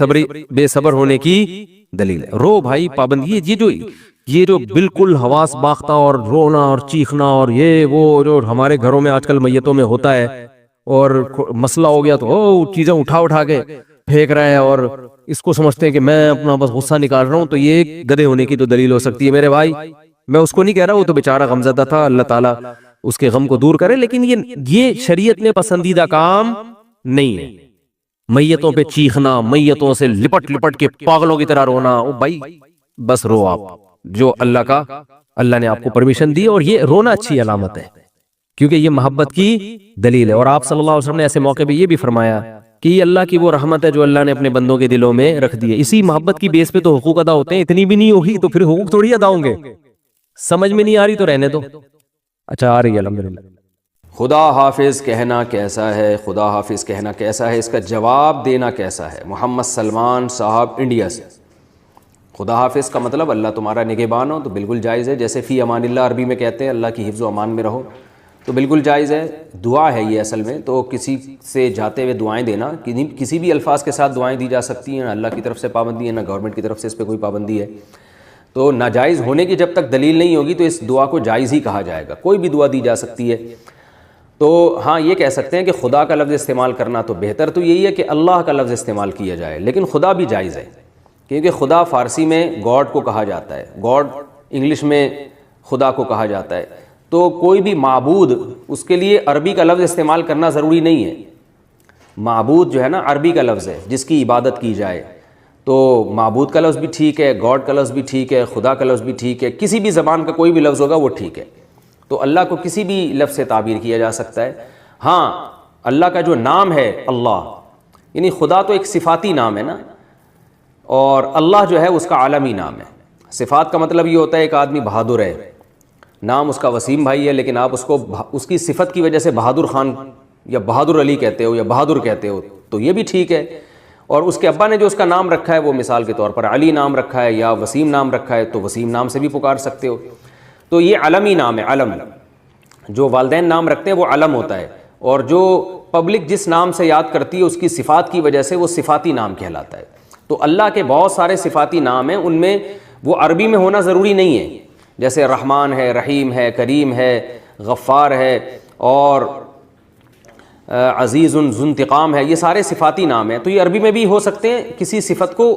صبر ہونے کی دلیل ہے. رو بھائی پابندی, یہ جو بالکل حواس باختہ اور رونا اور چیخنا اور یہ وہ جو ہمارے گھروں میں آج کل میتوں میں ہوتا ہے, اور مسئلہ ہو گیا تو چیزیں اٹھا کے پھینک رہا ہے, اور اس کو سمجھتے ہیں کہ میں اپنا بس غصہ نکال رہا ہوں, تو یہ گدھے ہونے کی تو دلیل ہو سکتی ہے. میرے بھائی میں اس کو نہیں کہہ رہا, وہ تو بیچارہ غمزدہ تھا, اللہ تعالیٰ اس کے غم کو دور کرے, لیکن یہ شریعت میں پسندیدہ کام نہیں ہے. میتوں پہ چیخنا, میتوں سے لپٹ کے پاگلوں کی طرح رونا, او بھائی بس رو آپ, جو اللہ نے آپ کو پرمیشن دی, اور یہ رونا اچھی علامت ہے کیونکہ یہ محبت کی دلیل ہے. اور آپ صلی اللہ علیہ وسلم نے ایسے موقع پہ یہ بھی فرمایا کہ یہ اللہ کی وہ رحمت ہے جو اللہ نے اپنے بندوں کے دلوں میں رکھ دی ہے. اسی محبت کی بیس پہ تو حقوق ادا ہوتے ہیں, اتنی بھی نہیں ہوگی تو پھر حقوق تھوڑی ادا ہوں گے. سمجھ میں نہیں آ رہی تو رہنے دو. اچھا آ رہی ہے الحمدللہ.
خدا حافظ کہنا کیسا ہے, خدا حافظ کہنا کیسا ہے, اس کا جواب دینا کیسا ہے؟ محمد سلمان صاحب انڈیا سے. خدا حافظ کا مطلب اللہ تمہارا نگہبان ہو, تو بالکل جائز ہے. جیسے فی امان اللہ عربی میں کہتے ہیں اللہ کی حفظ و امان میں رہو, تو بالکل جائز ہے. دعا ہے یہ اصل میں, تو کسی سے جاتے ہوئے دعائیں دینا, کسی بھی الفاظ کے ساتھ دعائیں دی جا سکتی ہیں, نہ اللہ کی طرف سے پابندی ہے نہ گورنمنٹ کی طرف سے اس پہ کوئی پابندی ہے. تو ناجائز ہونے کی جب تک دلیل نہیں ہوگی تو اس دعا کو جائز ہی کہا جائے گا. کوئی بھی دعا دی جا سکتی ہے. تو ہاں یہ کہہ سکتے ہیں کہ خدا کا لفظ استعمال کرنا تو بہتر تو یہی ہے کہ اللہ کا لفظ استعمال کیا جائے, لیکن خدا بھی جائز ہے, کیونکہ خدا فارسی میں گاڈ کو کہا جاتا ہے, گاڈ انگلش میں خدا کو کہا جاتا ہے. تو کوئی بھی معبود اس کے لیے عربی کا لفظ استعمال کرنا ضروری نہیں ہے. معبود جو ہے نا عربی کا لفظ ہے جس کی عبادت کی جائے. تو معبود کا لفظ بھی ٹھیک ہے, گاڈ کا لفظ بھی ٹھیک ہے, خدا کا لفظ بھی ٹھیک ہے, کسی بھی زبان کا کوئی بھی لفظ ہوگا وہ ٹھیک ہے. تو اللہ کو کسی بھی لفظ سے تعبیر کیا جا سکتا ہے. ہاں اللہ کا جو نام ہے اللہ, یعنی خدا تو ایک صفاتی نام ہے نا, اور اللہ جو ہے اس کا عالمی نام ہے. صفات کا مطلب یہ ہوتا ہے ایک آدمی بہادر ہے, نام اس کا وسیم بھائی ہے, لیکن آپ اس کو اس کی صفت کی وجہ سے بہادر خان یا بہادر علی کہتے ہو یا بہادر کہتے ہو, تو یہ بھی ٹھیک ہے. اور اس کے ابا نے جو اس کا نام رکھا ہے وہ مثال کے طور پر علی نام رکھا ہے یا وسیم نام رکھا ہے, تو وسیم نام سے بھی پکار سکتے ہو. تو یہ علمی نام ہے. علم جو والدین نام رکھتے ہیں وہ علم ہوتا ہے, اور جو پبلک جس نام سے یاد کرتی ہے اس کی صفات کی وجہ سے وہ صفاتی نام کہلاتا ہے. تو اللہ کے بہت سارے صفاتی نام ہیں, ان میں وہ عربی میں ہونا ضروری نہیں ہے. جیسے رحمان ہے, رحیم ہے, کریم ہے, غفار ہے, اور عزیز ذو انتقام ہے, یہ سارے صفاتی نام ہیں. تو یہ عربی میں بھی ہو سکتے ہیں, کسی صفت کو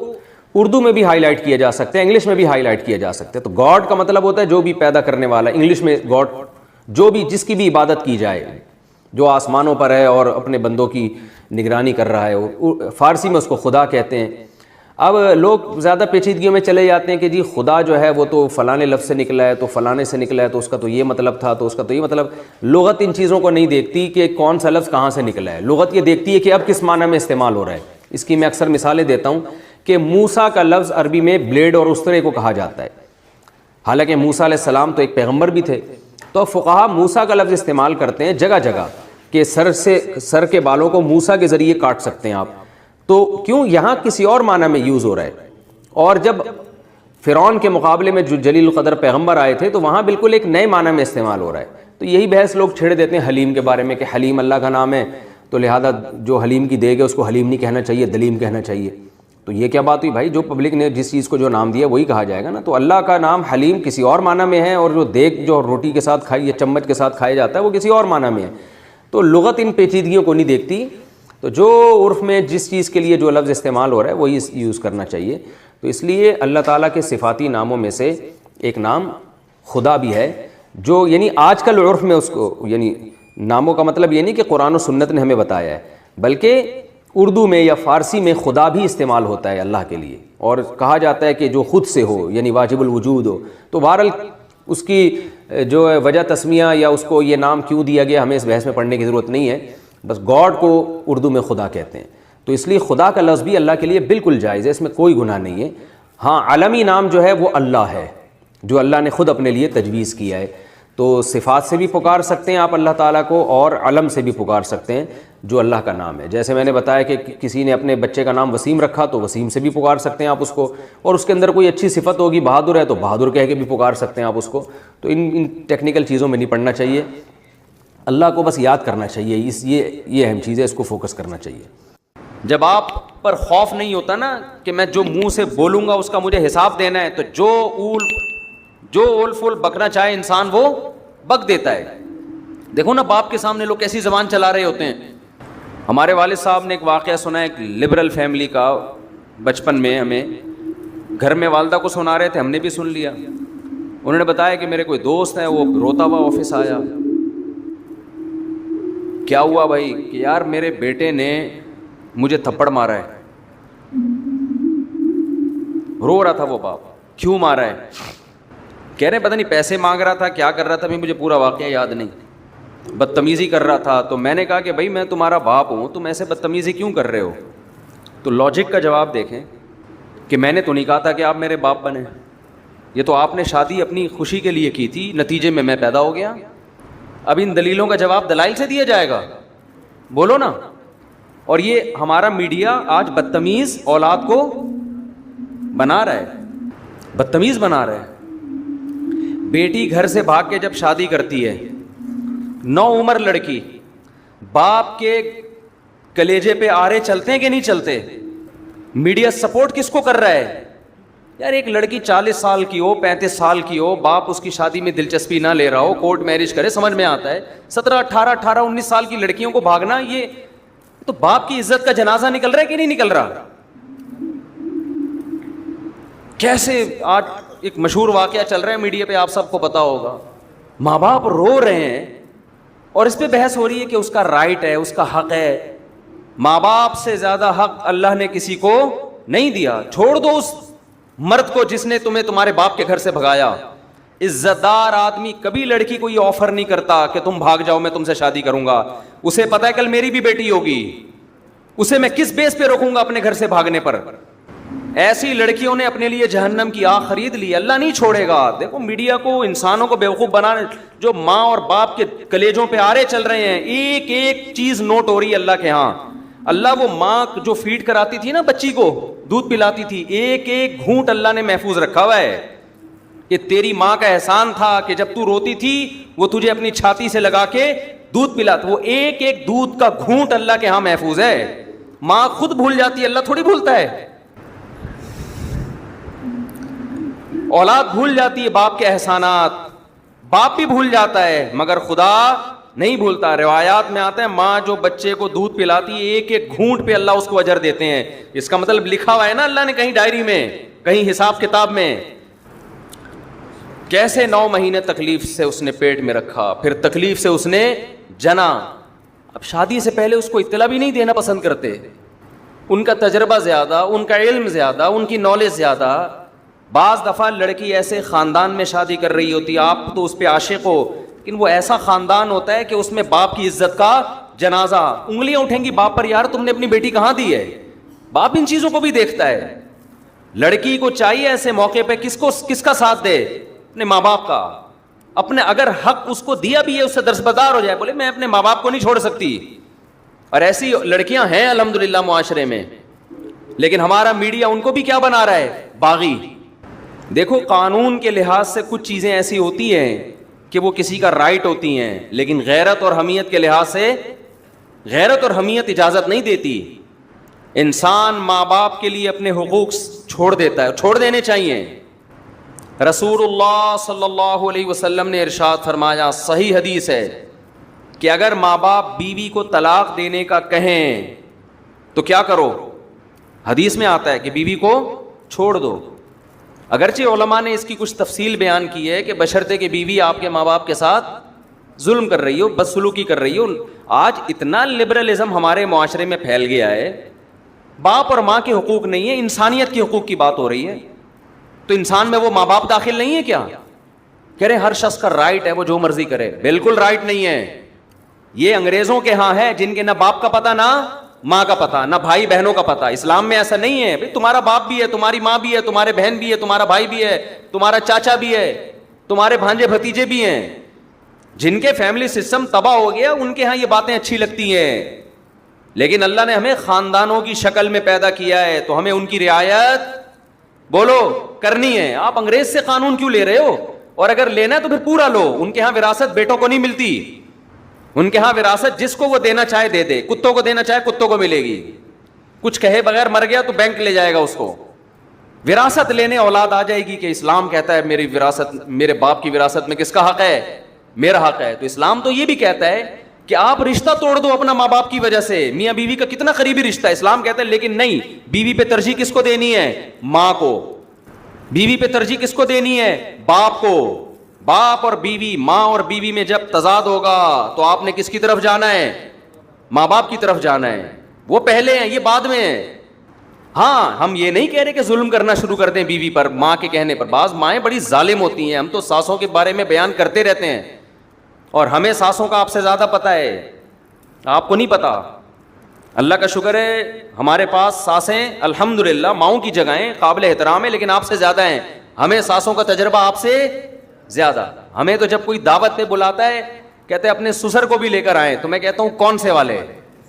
اردو میں بھی ہائی لائٹ کیا جا سکتا ہے, انگلش میں بھی ہائی لائٹ کیا جا سکتا ہے. تو گاڈ کا مطلب ہوتا ہے جو بھی پیدا کرنے والا, انگلش میں گاڈ جو بھی جس کی بھی عبادت کی جائے, جو آسمانوں پر ہے اور اپنے بندوں کی نگرانی کر رہا ہے. فارسی میں اس کو خدا کہتے ہیں. اب لوگ زیادہ پیچیدگیوں میں چلے جاتے ہیں کہ جی خدا جو ہے وہ تو فلانے لفظ سے نکلا ہے, تو فلانے سے نکلا ہے, تو اس کا تو یہ مطلب تھا, تو اس کا تو یہ مطلب. لغت ان چیزوں کو نہیں دیکھتی کہ کون سا لفظ کہاں سے نکلا ہے. لغت یہ دیکھتی ہے کہ اب کس معنی میں استعمال ہو رہا ہے. اس کی میں اکثر مثالیں دیتا ہوں کہ موسیٰ کا لفظ عربی میں بلیڈ اور استرے کو کہا جاتا ہے, حالانکہ موسیٰ علیہ السلام تو ایک پیغمبر بھی تھے. تو فقہا موسیٰ کا لفظ استعمال کرتے ہیں جگہ جگہ کہ سر کے بالوں کو موسیٰ کے ذریعے کاٹ سکتے ہیں آپ. تو کیوں یہاں کسی اور معنی میں یوز ہو رہا ہے. اور جب فرعون کے مقابلے میں جو جلیل القدر پیغمبر آئے تھے تو وہاں بالکل ایک نئے معنی میں استعمال ہو رہا ہے. تو یہی بحث لوگ چھیڑ دیتے ہیں حلیم کے بارے میں کہ حلیم اللہ کا نام ہے, تو لہذا جو حلیم کی دے گا اس کو حلیم نہیں کہنا چاہیے, دلیم کہنا چاہیے. تو یہ کیا بات ہوئی بھائی, جو پبلک نے جس چیز کو جو نام دیا وہی کہا جائے گا نا. تو اللہ کا نام حلیم کسی اور معنی میں ہے, اور جو دیگ جو روٹی کے ساتھ کھائی یا چمچ کے ساتھ کھایا جاتا ہے وہ کسی اور معنی میں ہے. تو لغت ان پیچیدگیوں کو نہیں دیکھتی. تو جو عرف میں جس چیز کے لیے جو لفظ استعمال ہو رہا ہے وہی یوز کرنا چاہیے. تو اس لیے اللہ تعالیٰ کے صفاتی ناموں میں سے ایک نام خدا بھی ہے, جو یعنی آج کل عرف میں اس کو, یعنی ناموں کا مطلب یہ نہیں کہ قرآن و سنت نے ہمیں بتایا ہے, بلکہ اردو میں یا فارسی میں خدا بھی استعمال ہوتا ہے اللہ کے لیے, اور کہا جاتا ہے کہ جو خود سے ہو یعنی واجب الوجود ہو. تو بہرحال اس کی جو وجہ تسمیہ یا اس کو یہ نام کیوں دیا گیا ہمیں اس بحث میں پڑھنے کی ضرورت نہیں ہے. بس گاڈ کو اردو میں خدا کہتے ہیں. تو اس لیے خدا کا لفظ بھی اللہ کے لیے بالکل جائز ہے, اس میں کوئی گناہ نہیں ہے. ہاں عالمی نام جو ہے وہ اللہ ہے, جو اللہ نے خود اپنے لیے تجویز کیا ہے. تو صفات سے بھی پکار سکتے ہیں آپ اللہ تعالیٰ کو, اور علم سے بھی پکار سکتے ہیں جو اللہ کا نام ہے. جیسے میں نے بتایا کہ کسی نے اپنے بچے کا نام وسیم رکھا تو وسیم سے بھی پکار سکتے ہیں آپ اس کو, اور اس کے اندر کوئی اچھی صفت ہوگی, بہادر ہے تو بہادر کہہ کے بھی پکار سکتے ہیں آپ اس کو. تو ان ٹیکنیکل چیزوں میں نہیں پڑھنا چاہیے. اللہ کو بس یاد کرنا چاہیے, یہ اہم چیز ہے, اس کو فوکس کرنا چاہیے. جب آپ پر خوف نہیں ہوتا نا کہ میں جو منہ سے بولوں گا اس کا مجھے حساب دینا ہے, تو جو اول فول بکنا چاہے انسان وہ بک دیتا ہے. دیکھو نا باپ کے سامنے لوگ کیسی زبان چلا رہے ہوتے ہیں. ہمارے والد صاحب نے ایک واقعہ سنا, ایک لبرل فیملی کا, بچپن میں ہمیں گھر میں والدہ کو سنا رہے تھے, ہم نے بھی سن لیا. انہوں نے بتایا کہ میرے کوئی دوست ہے وہ روتا ہوا آفس آیا. کیا ہوا بھائی؟ کہ یار میرے بیٹے نے مجھے تھپڑ مارا ہے. رو رہا تھا وہ باپ. کیوں مارا ہے؟ کہہ رہے پتہ نہیں پیسے مانگ رہا تھا, کیا کر رہا تھا, مجھے پورا واقعہ یاد نہیں, بدتمیزی کر رہا تھا. تو میں نے کہا کہ بھائی میں تمہارا باپ ہوں, تم ایسے بدتمیزی کیوں کر رہے ہو؟ تو لاجک کا جواب دیکھیں کہ میں نے تو نہیں کہا تھا کہ آپ میرے باپ بنیں, یہ تو آپ نے شادی اپنی خوشی کے لیے کی تھی, نتیجے میں پیدا ہو گیا. اب ان دلیلوں کا جواب دلائل سے دیا جائے گا؟ بولو نا. اور یہ ہمارا میڈیا آج بدتمیز اولاد کو بنا رہا ہے, بدتمیز بنا رہا ہے. بیٹی گھر سے بھاگ کے جب شادی کرتی ہے, 9 عمر لڑکی, باپ کے کلیجے پہ آرے چلتے ہیں کہ نہیں چلتے؟ میڈیا سپورٹ کس کو کر رہا ہے؟ یار ایک لڑکی 40 سال کی ہو, 35 سال کی ہو, باپ اس کی شادی میں دلچسپی نہ لے رہا ہو, کورٹ میرج کرے, سمجھ میں آتا ہے. 17, 18, 19 سال کی لڑکیوں کو بھاگنا, یہ تو باپ کی عزت کا جنازہ نکل رہا ہے کہ نہیں نکل رہا؟ کیسے آج ایک مشہور واقعہ چل رہا ہے میڈیا پہ, آپ سب کو پتا ہوگا. ماں باپ رو رہے ہیں اور اس پہ بحث ہو رہی ہے کہ اس کا رائٹ ہے, اس کا حق ہے. ماں باپ سے زیادہ حق اللہ نے کسی کو نہیں دیا. چھوڑ دو اس مرد کو جس نے تمہیں تمہارے باپ کے گھر سے بھگایا. عزت دار آدمی کبھی لڑکی کو یہ آفر نہیں کرتا کہ تم بھاگ جاؤ میں تم سے شادی کروں گا. اسے پتا ہے کل میری بھی بیٹی ہوگی, اسے میں کس بیس پہ روکوں گا اپنے گھر سے بھاگنے پر. ایسی لڑکیوں نے اپنے لیے جہنم کی آگ خرید لی. اللہ نہیں چھوڑے گا. دیکھو میڈیا کو انسانوں کو بیوقوف بنانے, جو ماں اور باپ کے کلیجوں پہ آرے چل رہے ہیں, ایک ایک چیز نوٹ ہو رہی ہے اللہ کے ہاں. اللہ وہ ماں جو فیڈ کراتی تھی نا بچی کو, دودھ پلاتی تھی, ایک ایک گھونٹ اللہ نے محفوظ رکھا ہوا ہے. کہ تیری ماں کا احسان تھا کہ جب تو روتی تھی وہ تجھے اپنی چھاتی سے لگا کے دودھ پلاتا. وہ ایک ایک دودھ کا گھونٹ اللہ کے ہاں محفوظ ہے. ماں خود بھول جاتی ہے, اللہ تھوڑی بھولتا ہے. اولاد بھول جاتی ہے باپ کے احسانات, باپ بھی بھول جاتا ہے مگر خدا نہیں بھولتا. روایات میں آتا ہے ماں جو بچے کو دودھ پلاتی ہے ایک ایک گھونٹ پہ اللہ اس کو اجر دیتے ہیں. اس کا مطلب لکھا ہوا ہے نا اللہ نے کہیں ڈائری میں, کہیں حساب کتاب میں. کیسے 9 مہینے تکلیف سے اس نے پیٹ میں رکھا, پھر تکلیف سے اس نے جنا. اب شادی سے پہلے اس کو اطلاع بھی نہیں دینا پسند کرتے. ان کا تجربہ زیادہ, ان کا علم زیادہ, ان کی نالج زیادہ. بعض دفعہ لڑکی ایسے خاندان میں شادی کر رہی ہوتی ہے, آپ تو اس پہ عاشق ہو, لیکن وہ ایسا خاندان ہوتا ہے کہ اس میں باپ کی عزت کا جنازہ, انگلیاں اٹھیں گی باپ پر, یار تم نے اپنی بیٹی کہاں دی ہے. باپ ان چیزوں کو بھی دیکھتا ہے. لڑکی کو چاہیے ایسے موقع پہ کس کا ساتھ دے, اپنے ماں باپ کا. اپنے اگر حق اس کو دیا بھی ہے اس سے درسبدار ہو جائے, بولے میں اپنے ماں باپ کو نہیں چھوڑ سکتی. اور ایسی لڑکیاں ہیں الحمدللہ معاشرے میں, لیکن ہمارا میڈیا ان کو بھی کیا بنا رہا ہے, باغی. دیکھو قانون کے لحاظ سے کچھ چیزیں ایسی ہوتی ہیں کہ وہ کسی کا رائٹ ہوتی ہیں, لیکن غیرت اور حمیت کے لحاظ سے غیرت اور حمیت اجازت نہیں دیتی. انسان ماں باپ کے لیے اپنے حقوق چھوڑ دیتا ہے, چھوڑ دینے چاہیے. رسول اللہ صلی اللہ علیہ وسلم نے ارشاد فرمایا, صحیح حدیث ہے, کہ اگر ماں باپ بیوی کو طلاق دینے کا کہیں تو کیا کرو. حدیث میں آتا ہے کہ بیوی کو چھوڑ دو. اگرچہ علماء نے اس کی کچھ تفصیل بیان کی ہے کہ بشرطے کہ بیوی آپ کے ماں باپ کے ساتھ ظلم کر رہی ہو, بدسلوکی کر رہی ہو. آج اتنا لبرلزم ہمارے معاشرے میں پھیل گیا ہے, باپ اور ماں کے حقوق نہیں ہے, انسانیت کے حقوق کی بات ہو رہی ہے. تو انسان میں وہ ماں باپ داخل نہیں ہے کیا؟ کہہ رہے ہر شخص کا رائٹ ہے وہ جو مرضی کرے. بالکل رائٹ نہیں ہے. یہ انگریزوں کے ہاں ہے جن کے نہ باپ کا پتہ نہ ماں کا پتہ, نہ بھائی بہنوں کا پتہ. اسلام میں ایسا نہیں ہے. بھئی تمہارا باپ بھی ہے, تمہاری ماں بھی ہے, تمہارے بہن بھی ہے, تمہارا بھائی بھی ہے, تمہارا چاچا بھی ہے, تمہارے بھانجے بھتیجے بھی ہیں. جن کے فیملی سسٹم تباہ ہو گیا ان کے ہاں یہ باتیں اچھی لگتی ہیں. لیکن اللہ نے ہمیں خاندانوں کی شکل میں پیدا کیا ہے تو ہمیں ان کی رعایت بولو کرنی ہے. آپ انگریز سے قانون کیوں لے رہے ہو؟ اور اگر لینا ہے تو پھر پورا لو. ان کے ہاں وراثت بیٹوں کو نہیں ملتی. ان کے ہاں وراثت جس کو وہ دینا چاہے دے دے. کتوں کو دینا چاہے کتوں کو ملے گی. کچھ کہے بغیر مر گیا تو بینک لے جائے گا اس کو. وراثت لینے اولاد آ جائے گی کہ اسلام کہتا ہے میری وراثت, میرے باپ کی وراثت میں کس کا حق ہے؟ میرا حق ہے. تو اسلام تو یہ بھی کہتا ہے کہ آپ رشتہ توڑ دو اپنا ماں باپ کی وجہ سے. میاں بیوی کا کتنا قریبی رشتہ ہے, اسلام کہتا ہے لیکن نہیں, بیوی پہ ترجیح کس کو دینی ہے؟ ماں کو. بیوی پہ ترجیح کس کو دینی ہے؟ باپ کو. باپ اور بیوی, ماں اور بیوی میں جب تضاد ہوگا تو آپ نے کس کی طرف جانا ہے؟ ماں باپ کی طرف جانا ہے. وہ پہلے ہیں, یہ بعد میں ہیں. ہاں ہم یہ نہیں کہہ رہے کہ ظلم کرنا شروع کر دیں بیوی پر ماں کے کہنے پر. بعض مائیں بڑی ظالم ہوتی ہیں. ہم تو ساسوں کے بارے میں بیان کرتے رہتے ہیں اور ہمیں ساسوں کا آپ سے زیادہ پتہ ہے, آپ کو نہیں پتا. اللہ کا شکر ہے ہمارے پاس ساسیں الحمدللہ ماؤں کی جگہیں قابل احترام ہے, لیکن آپ سے زیادہ ہیں. ہمیں ساسوں کا تجربہ آپ سے زیادہ. ہمیں تو جب کوئی دعوت پہ بلاتا ہے کہتے ہیں اپنے سسر کو بھی لے کر آئیں, تو میں کہتا ہوں کون سے والے.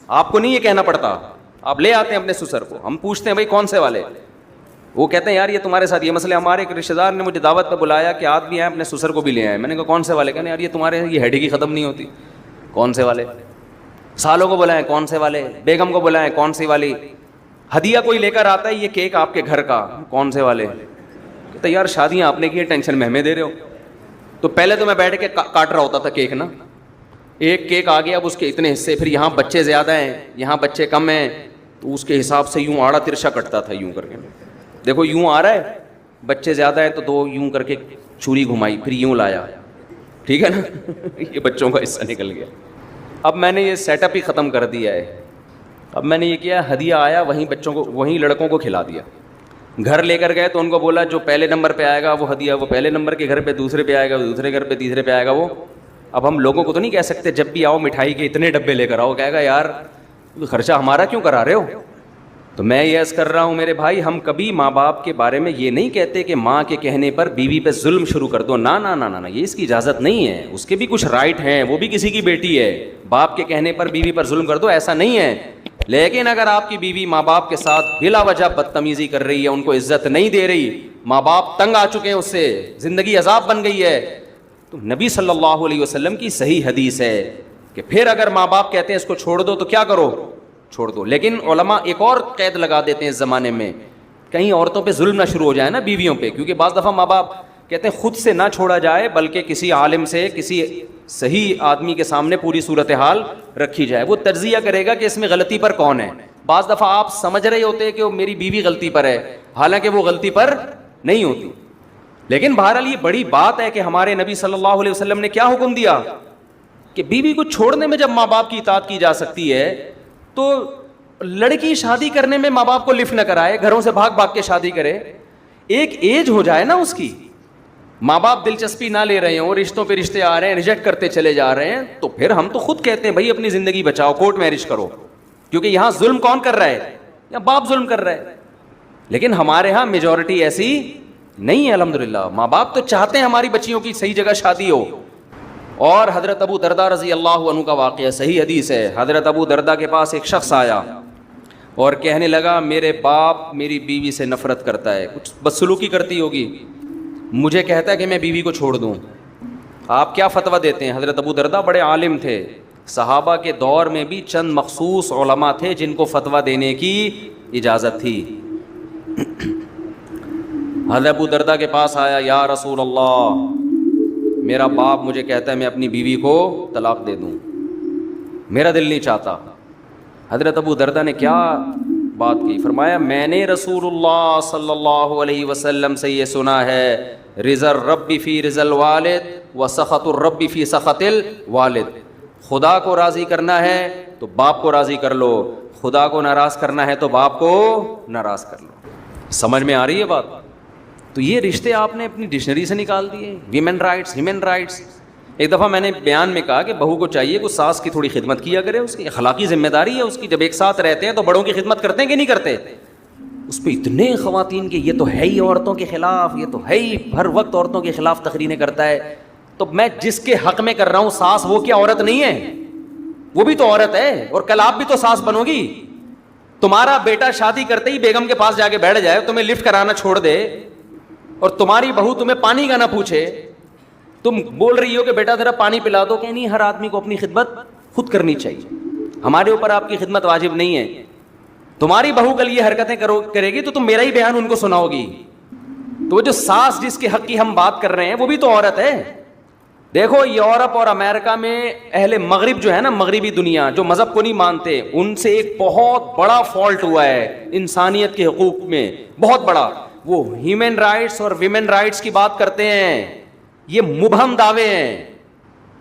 آپ کو نہیں یہ کہنا پڑتا, آپ لے آتے ہیں اپنے سسر کو. ہم پوچھتے ہیں بھائی کون سے والے. وہ کہتے ہیں یار یہ تمہارے ساتھ یہ مسئلہ. ہمارے ایک رشتہ دار نے مجھے دعوت پہ بلایا کہ آدمی آئے اپنے سسر کو بھی لے آئے. میں نے کہا کون سے والے؟ کہنے یار یہ تمہارے یہ ہیڈی کی ختم نہیں ہوتی. کون سے والے؟ سالوں کو بلائیں کون سے والے, بیگم کو بلائیں کون سی والی, ہدیہ کوئی لے کر آتا ہے یہ کیک آپ کے گھر کا کون سے والے. کہتے یار شادیاں آپ نے کی, ٹینشن میں ہمیں دے رہے ہو. تو پہلے تو میں بیٹھ کے کاٹ رہا ہوتا تھا کیک نا, ایک کیک آ گیا اب اس کے اتنے حصے, پھر یہاں بچے زیادہ ہیں یہاں بچے کم ہیں, تو اس کے حساب سے یوں آڑا ترچھا کٹتا تھا یوں کر کے. دیکھو یوں آ رہا ہے, بچے زیادہ ہیں تو 2 یوں کر کے چھری گھمائی, پھر یوں لایا, ٹھیک ہے نا. یہ بچوں کا حصہ نکل گیا. اب میں نے یہ سیٹ اپ ہی ختم کر دیا ہے. اب میں نے یہ کیا, ہدیہ آیا وہیں بچوں کو, وہیں لڑکوں کو کھلا دیا. گھر لے کر گئے تو ان کو بولا جو پہلے نمبر پہ آئے گا وہ ہدیہ, وہ پہلے نمبر کے گھر پہ, دوسرے پہ آئے گا وہ دوسرے گھر پہ, تیسرے پہ آئے گا وہ. اب ہم لوگوں کو تو نہیں کہہ سکتے جب بھی آؤ مٹھائی کے اتنے ڈبے لے کر آؤ, کہے گا یار خرچہ ہمارا کیوں کرا رہے ہو. تو میں یہ عرض کر رہا ہوں میرے بھائی, ہم کبھی ماں باپ کے بارے میں یہ نہیں کہتے کہ ماں کے کہنے پر بیوی پہ ظلم شروع کر دو. نا نا نا نا, یہ اس کی اجازت نہیں ہے. اس کے بھی کچھ رائٹ ہیں, وہ بھی کسی کی بیٹی ہے. باپ کے کہنے پر بیوی پر ظلم کر دو, ایسا نہیں ہے. لیکن اگر آپ کی بیوی ماں باپ کے ساتھ بلا وجہ بدتمیزی کر رہی ہے, ان کو عزت نہیں دے رہی, ماں باپ تنگ آ چکے ہیں اس سے, زندگی عذاب بن گئی ہے, تو نبی صلی اللہ علیہ وسلم کی صحیح حدیث ہے کہ پھر اگر ماں باپ کہتے ہیں اس کو چھوڑ دو تو کیا کرو, چھوڑ دو. لیکن علماء ایک اور قید لگا دیتے ہیں اس زمانے میں, کہیں عورتوں پہ ظلم نہ شروع ہو جائے نا بیویوں پہ, کیونکہ بعض دفعہ ماں باپ کہتے ہیں خود سے نہ چھوڑا جائے بلکہ کسی عالم سے, کسی صحیح آدمی کے سامنے پوری صورتحال رکھی جائے, وہ تجزیہ کرے گا کہ اس میں غلطی پر کون ہے. بعض دفعہ آپ سمجھ رہے ہوتے ہیں کہ وہ میری بیوی غلطی پر ہے, حالانکہ وہ غلطی پر نہیں ہوتی. لیکن بہرحال یہ بڑی بات ہے کہ ہمارے نبی صلی اللہ علیہ وسلم نے کیا حکم دیا کہ بیوی کو چھوڑنے میں جب ماں باپ کی اطاعت کی جا سکتی ہے تو لڑکی شادی کرنے میں ماں باپ کو لفٹ نہ کرائے, گھروں سے بھاگ بھاگ کے شادی کرے. ایک ایج ہو جائے نا اس کی, ماں باپ دلچسپی نہ لے رہے ہوں, رشتوں پہ رشتے آ رہے ہیں, ریجیکٹ کرتے چلے جا رہے ہیں, تو پھر ہم تو خود کہتے ہیں بھائی اپنی زندگی بچاؤ, کورٹ میرج کرو. کیونکہ یہاں ظلم کون کر رہا ہے, یا باپ ظلم کر رہا ہے. لیکن ہمارے ہاں میجورٹی ایسی نہیں ہے الحمدللہ. ماں باپ تو چاہتے ہیں ہماری بچیوں کی صحیح جگہ شادی ہو. اور حضرت ابو دردہ رضی اللہ عنہ کا واقعہ صحیح حدیث ہے. حضرت ابو دردہ کے پاس ایک شخص آیا اور کہنے لگا میرے باپ میری بیوی سے نفرت کرتا ہے, کچھ بدسلوکی کرتی ہوگی, مجھے کہتا ہے کہ میں بیوی کو چھوڑ دوں. آپ کیا فتویٰ دیتے ہیں؟ حضرت ابو دردہ بڑے عالم تھے, صحابہ کے دور میں بھی چند مخصوص علماء تھے جن کو فتویٰ دینے کی اجازت تھی. حضرت ابو دردہ کے پاس آیا, یا رسول اللہ میرا باپ مجھے کہتا ہے میں اپنی بیوی کو طلاق دے دوں, میرا دل نہیں چاہتا. حضرت ابو دردہ نے کیا بات کی؟ فرمایا میں نے رسول اللہ صلی اللہ علیہ وسلم سے یہ سنا ہے, رضا الرب فی رضا الوالد و سخط الرب فی سخط الوالد. خدا کو راضی کرنا ہے تو باپ کو راضی کر لو, خدا کو ناراض کرنا ہے تو باپ کو ناراض کر لو. سمجھ میں آ رہی ہے بات؟ تو یہ رشتے آپ نے اپنی ڈکشنری سے نکال دیے, ویمن رائٹس, ہیومن رائٹس. ایک دفعہ میں نے بیان میں کہا کہ بہو کو چاہیے کہ ساس کی تھوڑی خدمت کیا کرے, اس کی اخلاقی ذمہ داری ہے اس کی. جب ایک ساتھ رہتے ہیں تو بڑوں کی خدمت کرتے ہیں کہ نہیں کرتے؟ اس پہ اتنے خواتین کے یہ تو ہے ہی عورتوں کے خلاف, یہ تو ہے ہی ہر وقت عورتوں کے خلاف تقریریں کرتا ہے. تو میں جس کے حق میں کر رہا ہوں ساس, وہ کیا عورت نہیں ہے؟ وہ بھی تو عورت ہے, اور کل آپ بھی تو ساس بنو گی. تمہارا بیٹا شادی کرتے ہی بیگم کے پاس جا کے بیٹھ جائے, تمہیں لفٹ کرانا چھوڑ دے, اور تمہاری بہو تمہیں پانی کا نہ پوچھے, تم بول رہی ہو کہ بیٹا ذرا پانی پلا دو, کہ نہیں ہر آدمی کو اپنی خدمت خود کرنی چاہیے, ہمارے اوپر آپ کی خدمت واجب نہیں ہے. تمہاری بہو کل یہ حرکتیں کرے گی تو تم میرا ہی بیان ان کو سناؤ گی. تو وہ جو ساس جس کے حق کی ہم بات کر رہے ہیں وہ بھی تو عورت ہے. دیکھو یورپ اور امریکہ میں اہل مغرب جو ہے نا, مغربی دنیا جو مذہب کو نہیں مانتے, ان سے ایک بہت بڑا فالٹ ہوا ہے انسانیت کے حقوق میں, بہت بڑا. وہ ہیومن رائٹس اور ویمن رائٹس کی بات کرتے ہیں, یہ مبہم دعوے ہیں,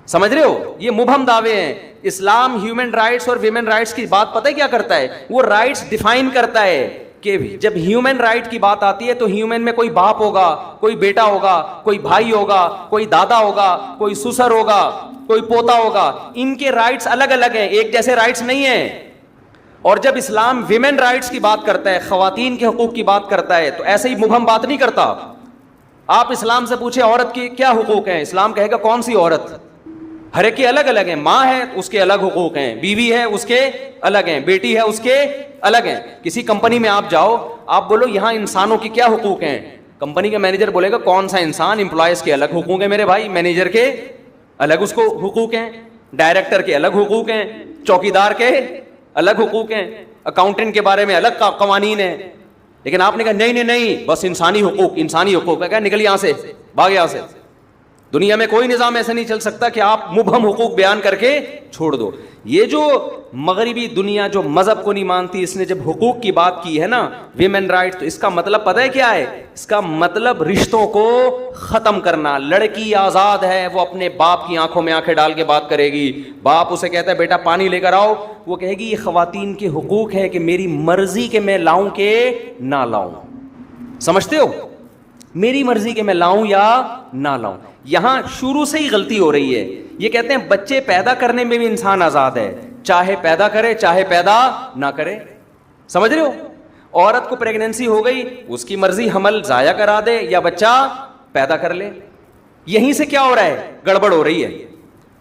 سمجھ رہے ہو, یہ مبہم دعوے ہیں. اسلام ہیومن رائٹس اور ویمن رائٹس کی بات پتہ ہے کیا کرتا ہے؟ وہ رائٹس ڈیفائن کرتا ہے کہ جب ہیومن رائٹ کی بات آتی ہے تو ہیومن میں کوئی باپ ہوگا, کوئی بیٹا ہوگا, کوئی بھائی ہوگا, کوئی دادا ہوگا, کوئی سسر ہوگا, کوئی پوتا ہوگا. ان کے رائٹس الگ الگ ہیں, ایک جیسے رائٹس نہیں ہیں. اور جب اسلام ویمن رائٹس کی بات کرتا ہے, خواتین کے حقوق کی بات کرتا ہے, تو ایسے ہی مبہم بات نہیں کرتا. آپ اسلام سے پوچھیں عورت کی کیا حقوق ہیں, اسلام کہے گا کون سی عورت؟ ہر ایک کے الگ الگ ہیں. ماں ہے اس کے الگ حقوق ہیں, بیوی ہے اس کے الگ ہیں, بیٹی ہے اس کے الگ ہیں. کسی کمپنی میں آپ جاؤ, آپ بولو یہاں انسانوں کی کیا حقوق ہیں, کمپنی کا مینیجر بولے گا کون سا انسان؟ امپلائز کے الگ حقوق ہیں میرے بھائی, مینیجر کے الگ اس کو حقوق ہیں, ڈائریکٹر کے الگ حقوق ہیں, چوکیدار کے الگ حقوق ہیں, اکاؤنٹنٹ کے بارے میں الگ قوانین ہیں. لیکن آپ نے کہا نہیں نہیں نہیں, بس انسانی حقوق, انسانی حقوق. کہا نکل یہاں سے, بھاگ یہاں سے. دنیا میں کوئی نظام ایسا نہیں چل سکتا کہ آپ مبہم حقوق بیان کر کے چھوڑ دو. یہ جو مغربی دنیا جو مذہب کو نہیں مانتی, اس نے جب حقوق کی بات کی ہے نا, ویمن رائٹ, تو اس کا مطلب پتہ ہے کیا ہے؟ اس کا مطلب رشتوں کو ختم کرنا. لڑکی آزاد ہے, وہ اپنے باپ کی آنکھوں میں آنکھیں ڈال کے بات کرے گی. باپ اسے کہتا ہے بیٹا پانی لے کر آؤ, وہ کہے گی یہ خواتین کے حقوق ہے کہ میری مرضی کہ میں لاؤں کہ نہ لاؤں. سمجھتے ہو؟ میری مرضی کہ میں لاؤں یا نہ لاؤں. یہاں شروع سے ہی غلطی ہو رہی ہے. یہ کہتے ہیں بچے پیدا کرنے میں بھی انسان آزاد ہے, چاہے پیدا کرے چاہے پیدا نہ کرے. سمجھ رہے ہو؟ عورت کو پریگننسی ہو گئی, اس کی مرضی حمل ضائع کرا دے یا بچہ پیدا کر لے. یہیں سے کیا ہو رہا ہے؟ گڑبڑ ہو رہی ہے.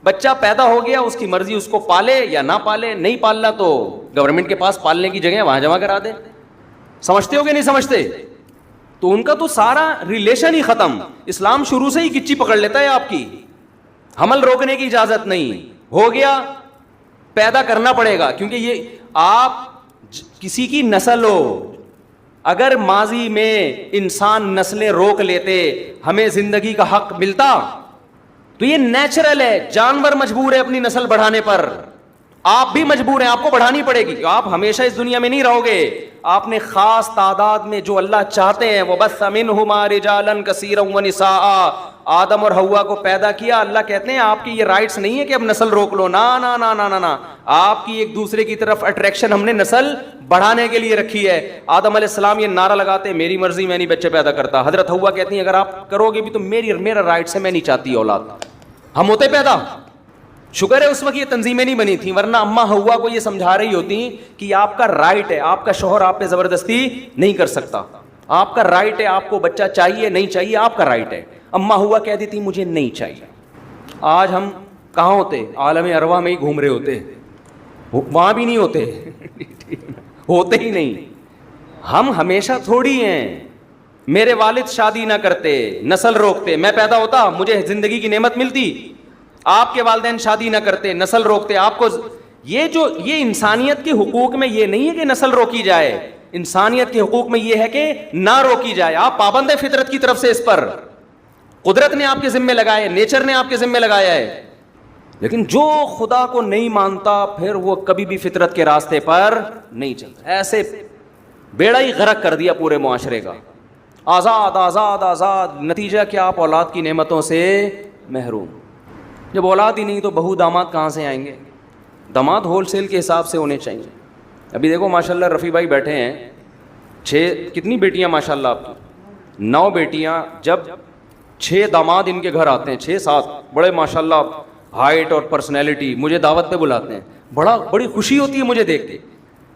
بچہ پیدا ہو گیا, اس کی مرضی اس کو پالے یا نہ پالے. نہیں پالنا تو گورنمنٹ کے پاس پالنے کی جگہ وہاں جمع کرا دے. سمجھتے ہو کہ نہیں سمجھتے؟ تو ان کا تو سارا ریلیشن ہی ختم. اسلام شروع سے ہی کچی پکڑ لیتا ہے آپ کی. حمل روکنے کی اجازت نہیں. ہو گیا پیدا کرنا پڑے گا, کیونکہ یہ آپ کسی کی نسل ہو. اگر ماضی میں انسان نسلیں روک لیتے, ہمیں زندگی کا حق ملتا, تو یہ نیچرل ہے. جانور مجبور ہے اپنی نسل بڑھانے پر, آپ بھی مجبور ہیں, آپ کو بڑھانی پڑے گی. آپ ہمیشہ اس دنیا میں نہیں رہو گے. آپ نے خاص تعداد میں جو اللہ چاہتے ہیں, وَبَثَّ مِنْهُمَا رِجَالًا كَثِيرًا وَنِسَاءً, آدم اور حوا کو پیدا کیا. اللہ کہتے ہیں آپ کی یہ رائٹس نہیں ہے کہ اب نسل روک لو. نا نا نا نا نا نا, آپ کی ایک دوسرے کی طرف اٹریکشن ہم نے نسل بڑھانے کے لیے رکھی ہے. آدم علیہ السلام یہ نعرہ لگاتے ہیں میری مرضی, میں نہیں بچے پیدا کرتا. حضرت حوا کہتی ہیں اگر آپ کرو گے بھی تو میرا رائٹس ہے, میں نہیں چاہتی اولاد. ہم ہوتے پیدا. شکر ہے اس وقت یہ تنظیمیں نہیں بنی تھیں, ورنہ اماں حوا کو یہ سمجھا رہی ہوتی کہ یہ آپ کا رائٹ ہے, آپ کا شوہر آپ پہ زبردستی نہیں کر سکتا. آپ کا رائٹ ہے, آپ کو بچہ چاہیے نہیں چاہیے آپ کا رائٹ ہے. اماں حوا کہہ دیتی مجھے نہیں چاہیے. آج ہم کہاں ہوتے؟ عالم ارواح میں ہی گھوم رہے ہوتے, وہاں بھی نہیں ہوتے. ہوتے ہی نہیں. ہم ہمیشہ تھوڑی ہیں. میرے والد شادی نہ کرتے, نسل روکتے, میں پیدا ہوتا, مجھے زندگی کی نعمت ملتی. آپ کے والدین شادی نہ کرتے, نسل روکتے, آپ کو یہ انسانیت کے حقوق میں یہ نہیں ہے کہ نسل روکی جائے. انسانیت کے حقوق میں یہ ہے کہ نہ روکی جائے. آپ پابند ہیں فطرت کی طرف سے, اس پر قدرت نے آپ کے ذمہ لگایا ہے, نیچر نے آپ کے ذمہ لگایا ہے. لیکن جو خدا کو نہیں مانتا پھر وہ کبھی بھی فطرت کے راستے پر نہیں چلتا. ایسے بیڑا ہی غرق کر دیا پورے معاشرے کا. آزاد آزاد آزاد, نتیجہ کیا؟ آپ اولاد کی نعمتوں سے محروم. جب اولاد ہی نہیں تو بہو داماد کہاں سے آئیں گے؟ داماد ہول سیل کے حساب سے ہونے چاہیے. ابھی دیکھو ماشاءاللہ رفیع بھائی بیٹھے ہیں, 6 کتنی بیٹیاں ماشاءاللہ آپ کی؟ 9 بیٹیاں. جب 6 داماد ان کے گھر آتے ہیں, 6-7 بڑے ماشاءاللہ ہائٹ اور پرسنالٹی, مجھے دعوت پہ بلاتے ہیں, بڑی خوشی ہوتی ہے مجھے دیکھ کے.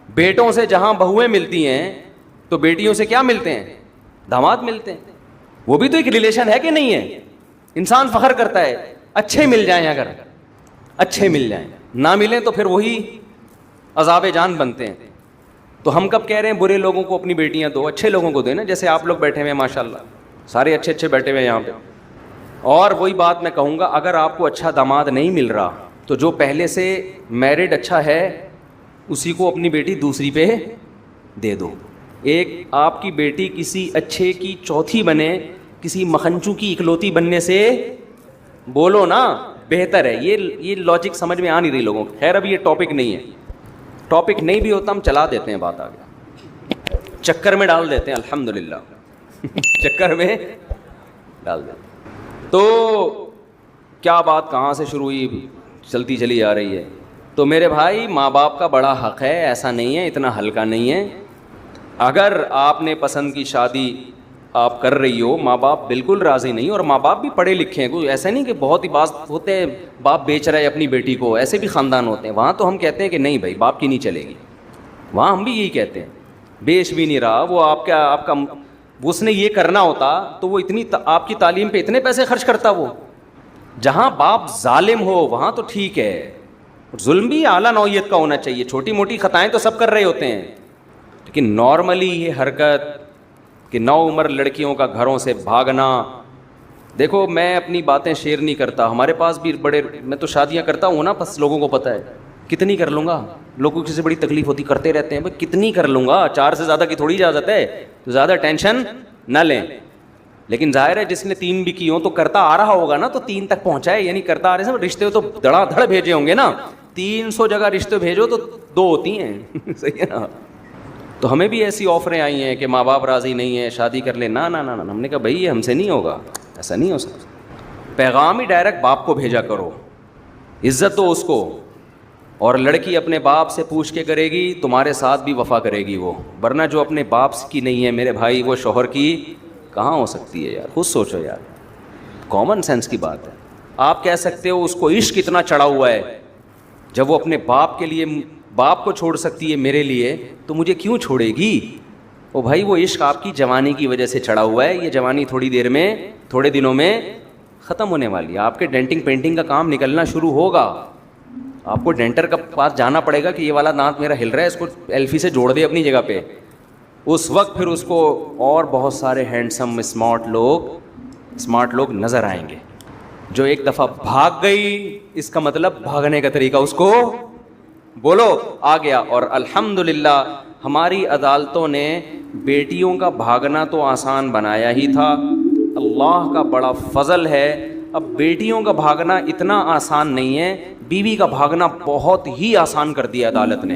بیٹوں سے جہاں بہویں ملتی ہیں تو بیٹیوں سے کیا ملتے ہیں؟ داماد ملتے ہیں. وہ بھی تو ایک ریلیشن ہے کہ نہیں ہے؟ انسان فخر کرتا ہے. اچھے مل جائیں, اگر اچھے مل جائیں, نہ ملیں تو پھر وہی عذاب جان بنتے ہیں. تو ہم کب کہہ رہے ہیں برے لوگوں کو اپنی بیٹیاں دو, اچھے لوگوں کو دیں نا. جیسے آپ لوگ بیٹھے ہوئے ہیں ماشاءاللہ, سارے اچھے اچھے بیٹھے ہوئے ہیں یہاں پہ. اور وہی بات میں کہوں گا, اگر آپ کو اچھا داماد نہیں مل رہا تو جو پہلے سے میرڈ اچھا ہے اسی کو اپنی بیٹی دوسری پہ دے دو. ایک آپ کی بیٹی کسی اچھے کی چوتھی بنے, کسی مکھنچو کی اکلوتی بننے سے بولو نا بہتر ہے. یہ لاجک سمجھ میں آ نہیں رہی لوگوں کو. خیر ابھی یہ ٹاپک نہیں ہے, ٹاپک نہیں بھی ہوتا ہم چلا دیتے ہیں بات, آگے چکر میں ڈال دیتے ہیں. الحمدللہ چکر میں ڈال دیتے. تو کیا بات کہاں سے شروع ہوئی, چلتی چلی آ رہی ہے. تو میرے بھائی ماں باپ کا بڑا حق ہے, ایسا نہیں ہے, اتنا ہلکا نہیں ہے. اگر آپ نے پسند کی شادی آپ کر رہی ہو, ماں باپ بالکل راضی نہیں, اور ماں باپ بھی پڑھے لکھے ہیں, کوئی ایسا نہیں کہ بہت ہی بات ہوتے ہیں باپ بیچ رہا ہے اپنی بیٹی کو, ایسے بھی خاندان ہوتے ہیں. وہاں تو ہم کہتے ہیں کہ نہیں بھائی باپ کی نہیں چلے گی. وہاں ہم بھی یہی کہتے ہیں, بیچ بھی نہیں رہا وہ آپ کا اس نے یہ کرنا ہوتا تو وہ اتنی آپ کی تعلیم پہ اتنے پیسے خرچ کرتا. وہ جہاں باپ ظالم ہو وہاں تو ٹھیک ہے, ظلم بھی اعلیٰ نوعیت کا ہونا چاہیے. چھوٹی موٹی خطائیں تو سب کر رہے ہوتے ہیں, لیکن نارملی یہ حرکت کہ نو عمر لڑکیوں کا گھروں سے بھاگنا. دیکھو میں اپنی باتیں شیئر نہیں کرتا, ہمارے پاس بھی بڑے, میں تو شادیاں کرتا ہوں نا, بس لوگوں کو پتہ ہے کتنی کر لوں گا. لوگوں کی سے بڑی تکلیف ہوتی, کرتے رہتے ہیں بھائی کتنی کر لوں گا, 4 سے زیادہ کی تھوڑی اجازت ہے, تو زیادہ ٹینشن نہ لیں. لیکن ظاہر ہے جس نے 3 بھی کی ہوں تو کرتا آ رہا ہوگا نا, تو 3 تک پہنچائے, یعنی کرتا آ رہے ہیں رشتے تو دڑا دھڑ بھیجے ہوں گے نا. 300 جگہ رشتے بھیجو تو 2 ہوتی ہیں. صحیح ہے نا. تو ہمیں بھی ایسی آفریں آئی ہیں کہ ماں باپ راضی نہیں ہیں, شادی کر لیں. نا نا نا, ہم نے کہا بھائی یہ ہم سے نہیں ہوگا, ایسا نہیں ہو سکتا. پیغام ہی ڈائریکٹ باپ کو بھیجا کرو, عزت دو اس کو. اور لڑکی اپنے باپ سے پوچھ کے کرے گی, تمہارے ساتھ بھی وفا کرے گی وہ, ورنہ جو اپنے باپ کی نہیں ہے میرے بھائی وہ شوہر کی کہاں ہو سکتی ہے یار. خود سوچو یار, کامن سینس کی بات ہے. آپ کہہ سکتے ہو اس کو عشق اتنا چڑھا ہوا ہے, جب وہ اپنے باپ کے لیے باپ کو چھوڑ سکتی ہے میرے لیے, تو مجھے کیوں چھوڑے گی؟ او بھائی وہ عشق آپ کی جوانی کی وجہ سے چڑھا ہوا ہے. یہ جوانی تھوڑی دیر میں, تھوڑے دنوں میں ختم ہونے والی ہے. آپ کے ڈینٹنگ پینٹنگ کا کام نکلنا شروع ہوگا. آپ کو ڈینٹر کے پاس جانا پڑے گا کہ یہ والا دانت میرا ہل رہا ہے, اس کو ایلفی سے جوڑ دے اپنی جگہ پہ. اس وقت پھر اس کو اور بہت سارے ہینڈسم اسمارٹ لوگ نظر آئیں گے. جو ایک دفعہ بھاگ گئی, اس کا مطلب بھاگنے کا طریقہ اس کو بولو آ گیا. اور الحمدللہ ہماری عدالتوں نے بیٹیوں کا بھاگنا تو آسان بنایا ہی تھا, اللہ کا بڑا فضل ہے. اب بیٹیوں کا بھاگنا اتنا آسان نہیں ہے, بیوی کا بھاگنا بہت ہی آسان کر دیا عدالت نے.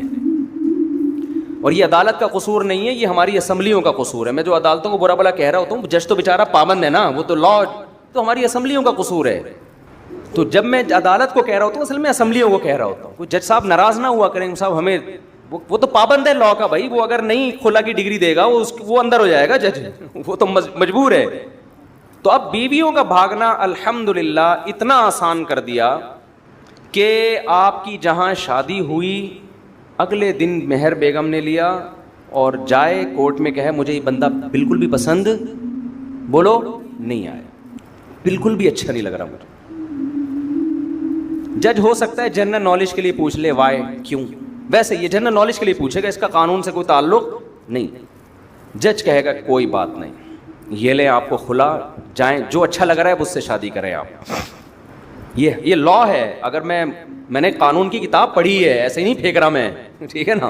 اور یہ عدالت کا قصور نہیں ہے, یہ ہماری اسمبلیوں کا قصور ہے. میں جو عدالتوں کو برا بلا کہہ رہا ہوتا ہوں, جج تو بیچارہ پابند ہے نا, وہ تو لا, تو ہماری اسمبلیوں کا قصور ہے. تو جب میں عدالت کو کہہ رہا ہوتا ہوں اصل میں اسمبلیوں کو کہہ رہا ہوتا ہوں. کوئی جج صاحب ناراض نہ ہوا کریں صاحب, ہمیں وہ تو پابند ہے لا کا بھائی, وہ اگر نہیں خلا کی ڈگری دے گا وہ اندر ہو جائے گا جج, وہ تو مجبور ہے. تو اب بیویوں کا بھاگنا الحمدللہ اتنا آسان کر دیا کہ آپ کی جہاں شادی ہوئی اگلے دن مہر بیگم نے لیا اور جائے کورٹ میں کہے مجھے یہ بندہ بالکل بھی پسند بولو نہیں آیا, بالکل بھی اچھا نہیں لگ رہا مجھے. جج ہو سکتا ہے جنرل نالج کے لیے پوچھ لے وائی کیوں, ویسے یہ جنرل نالج کے لیے پوچھے گا, اس کا قانون سے کوئی تعلق نہیں. جج کہے گا کوئی بات نہیں, یہ لیں آپ کو کھلا, جائیں جو اچھا لگ رہا ہے اس سے شادی کریں آپ. یہ لا ہے. اگر میں نے قانون کی کتاب پڑھی ہے, ایسے ہی نہیں پھینک رہا میں, ٹھیک ہے نا.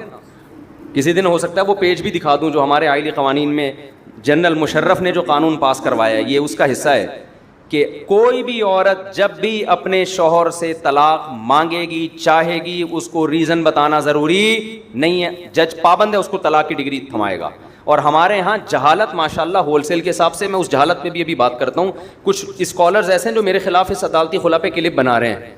کسی دن ہو سکتا ہے وہ پیج بھی دکھا دوں جو ہمارے آئلی قوانین میں جنرل مشرف نے جو قانون پاس کروایا ہے, یہ اس کا حصہ ہے کہ کوئی بھی عورت جب بھی اپنے شوہر سے طلاق مانگے گی چاہے گی, اس کو ریزن بتانا ضروری نہیں ہے. جج پابند ہے, اس کو طلاق کی ڈگری تھمائے گا. اور ہمارے ہاں جہالت ماشاءاللہ ہول سیل کے حساب سے, میں اس جہالت پہ بھی ابھی بات کرتا ہوں. کچھ اسکالرز ایسے ہیں جو میرے خلاف اس عدالتی خلا پہ کلپ بنا رہے ہیں,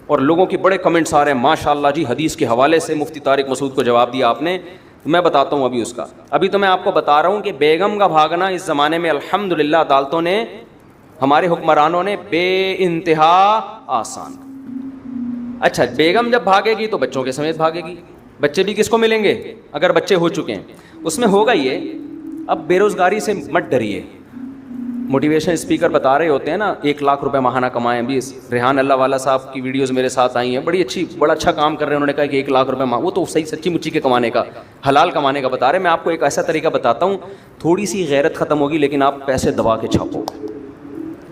اور لوگوں کی بڑے کمنٹس آ رہے ہیں ماشاءاللہ جی حدیث کے حوالے سے مفتی طارق مسعود کو جواب دیا آپ نے. میں بتاتا ہوں ابھی اس کا. ابھی تو میں آپ کو بتا رہا ہوں کہ بیگم کا بھاگنا اس زمانے میں الحمدللہ عدالتوں نے, ہمارے حکمرانوں نے بے انتہا آسان. اچھا بیگم جب بھاگے گی تو بچوں کے سمیت بھاگے گی. بچے بھی کس کو ملیں گے اگر بچے ہو چکے ہیں؟ اس میں ہوگا یہ. اب بے روزگاری سے مت ڈریے. موٹیویشن اسپیکر بتا رہے ہوتے ہیں نا 1 لاکھ روپے ماہانہ کمائیں. بھی ریحان اللہ والا صاحب کی ویڈیوز میرے ساتھ آئی ہیں, بڑا اچھا کام کر رہے ہیں. انہوں نے کہا کہ 1 لاکھ روپے وہ تو صحیح سچی مچی کے کمانے کا, حلال کمانے کا بتا رہے. میں آپ کو ایک ایسا طریقہ بتاتا ہوں, تھوڑی سی غیرت ختم ہوگی لیکن آپ پیسے دبا کے چھاپو.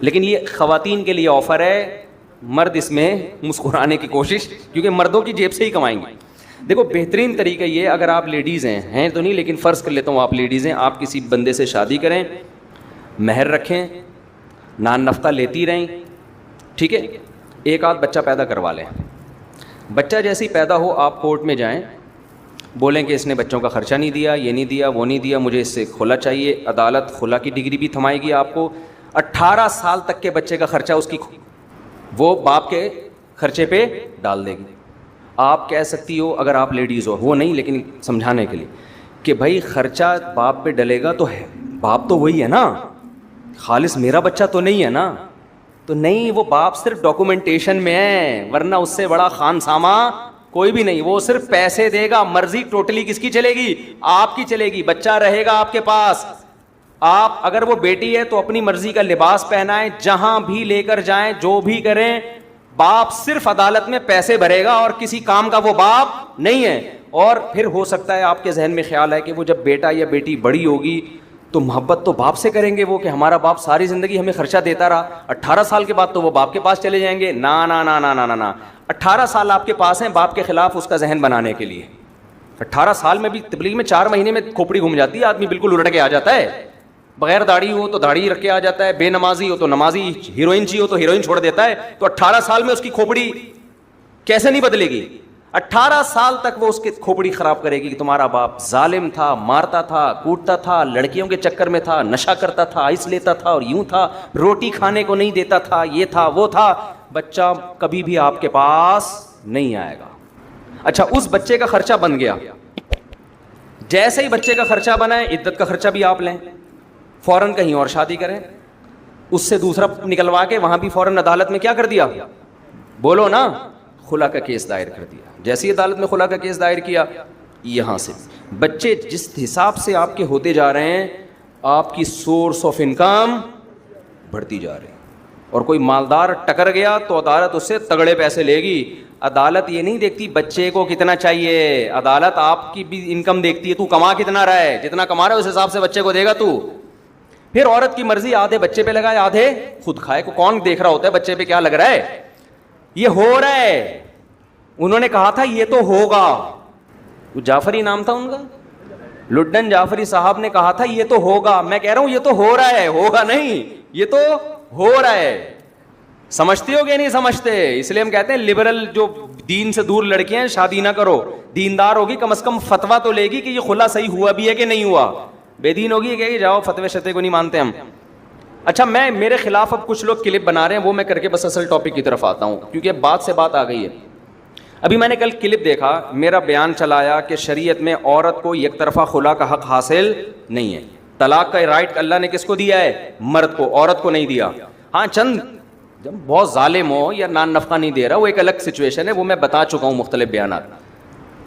لیکن یہ خواتین کے لیے آفر ہے, مرد اس میں مسکرانے کی کوشش, کیونکہ مردوں کی جیب سے ہی کمائیں گے. دیکھو بہترین طریقہ یہ, اگر آپ لیڈیز ہیں تو نہیں, لیکن فرض کر لیتا ہوں آپ لیڈیز ہیں, آپ کسی بندے سے شادی کریں, مہر رکھیں, نان نفتہ لیتی رہیں, ٹھیک ہے, ایک آدھ بچہ پیدا کروا لیں. بچہ جیسے ہی پیدا ہو آپ کورٹ میں جائیں, بولیں کہ اس نے بچوں کا خرچہ نہیں دیا, یہ نہیں دیا, وہ نہیں دیا, مجھے اس سے کھلا چاہیے. عدالت کھلا کی ڈگری بھی تھمائے گی آپ کو. 18 سال تک کے بچے کا خرچہ اس کی وہ باپ کے خرچے پہ ڈال دے گی. آپ کہہ سکتی ہو اگر آپ لیڈیز ہو, وہ نہیں لیکن سمجھانے کے لیے, کہ بھائی خرچہ باپ پہ ڈلے گا تو ہے, باپ تو وہی ہے نا, خالص میرا بچہ تو نہیں ہے نا. تو نہیں, وہ باپ صرف ڈاکومنٹیشن میں ہے, ورنہ اس سے بڑا خان سامہ کوئی بھی نہیں. وہ صرف پیسے دے گا, مرضی ٹوٹلی کس کی چلے گی؟ آپ کی چلے گی. بچہ رہے گا آپ کے پاس. آپ اگر وہ بیٹی ہے تو اپنی مرضی کا لباس پہنائیں, جہاں بھی لے کر جائیں, جو بھی کریں, باپ صرف عدالت میں پیسے بھرے گا اور کسی کام کا وہ باپ نہیں ہے. اور پھر ہو سکتا ہے آپ کے ذہن میں خیال ہے کہ وہ جب بیٹا یا بیٹی بڑی ہوگی تو محبت تو باپ سے کریں گے وہ, کہ ہمارا باپ ساری زندگی ہمیں خرچہ دیتا رہا, 18 سال کے بعد تو وہ باپ کے پاس چلے جائیں گے. نا نا نا نا نا نا, 18 سال آپ کے پاس ہیں باپ کے خلاف اس کا ذہن بنانے کے لیے. 18 سال میں بھی تبلیغ میں 4 مہینے میں کھوپڑی گھوم جاتی ہے, آدمی بالکل الٹ کے آ جاتا ہے. بغیر داڑھی ہو تو داڑھی رکھ کے آ جاتا ہے, بے نمازی ہو تو نمازی, ہیروئن چاہیے ہو تو ہیروئن چھوڑ دیتا ہے. تو 18 سال میں اس کی کھوپڑی کیسے نہیں بدلے گی؟ 18 سال تک وہ اس کی کھوپڑی خراب کرے گی کہ تمہارا باپ ظالم تھا, مارتا تھا, کوٹتا تھا, لڑکیوں کے چکر میں تھا, نشہ کرتا تھا, آئس لیتا تھا اور یوں تھا, روٹی کھانے کو نہیں دیتا تھا, یہ تھا وہ تھا. بچہ کبھی بھی آپ کے پاس نہیں آئے گا. اچھا, اس بچے کا خرچہ بن گیا, جیسے ہی بچے کا خرچہ بنا ہے عدت کا خرچہ بھی آپ لیں, فوراً کہیں اور شادی کریں, اس سے دوسرا نکلوا کے وہاں بھی فوراً عدالت میں کیا کر دیا؟ بولو نا, خلا کا کیس دائر کر دیا. جیسی عدالت میں خلا کا کیس دائر کیا, یہاں سے بچے جس حساب سے آپ کے ہوتے جا رہے ہیں, آپ کی سورس آف انکم بڑھتی جا رہی ہے. اور کوئی مالدار ٹکر گیا تو عدالت اس سے تگڑے پیسے لے گی. عدالت یہ نہیں دیکھتی بچے کو کتنا چاہیے, عدالت آپ کی بھی انکم دیکھتی ہے, تو کما کتنا رہا ہے, جتنا کما رہا ہے اس حساب سے بچے کو دے گا تو. پھر عورت کی مرضی, آدھے بچے پہ لگائے آدھے خود کھائے. کو کون دیکھ رہا ہوتا ہے بچے پہ کیا لگ رہا ہے؟ یہ ہو رہا ہے. انہوں نے کہا تھا یہ تو ہوگا, جعفری نام تھا ان کا, لڈن جعفری صاحب نے کہا تھا یہ تو ہوگا. میں کہہ رہا ہوں یہ تو ہو رہا ہے, ہوگا نہیں, یہ تو ہو رہا ہے. سمجھتے ہو کہ نہیں سمجھتے؟ اس لیے ہم کہتے ہیں لبرل جو دین سے دور لڑکیاں ہیں شادی نہ کرو. دیندار ہوگی کم از کم فتوا تو لے گی کہ یہ خلا صحیح ہوا بھی ہے کہ نہیں ہوا. بے دین ہوگی کہ جاؤ فتوے شتے کو نہیں مانتے ہم. اچھا, میں میرے خلاف اب کچھ لوگ کلپ بنا رہے ہیں, وہ میں کر کے بس اصل ٹاپک کی طرف آتا ہوں, کیونکہ بات سے بات آ گئی ہے. ابھی میں نے کل کلپ دیکھا, میرا بیان چلایا کہ شریعت میں عورت کو یک طرفہ خلا کا حق حاصل نہیں ہے. طلاق کا رائٹ اللہ نے کس کو دیا ہے؟ مرد کو, عورت کو نہیں دیا. ہاں, چند جب بہت ظالم ہو یا نان نفقہ نہیں دے رہا, وہ ایک الگ سچویشن ہے, وہ میں بتا چکا ہوں مختلف بیانات.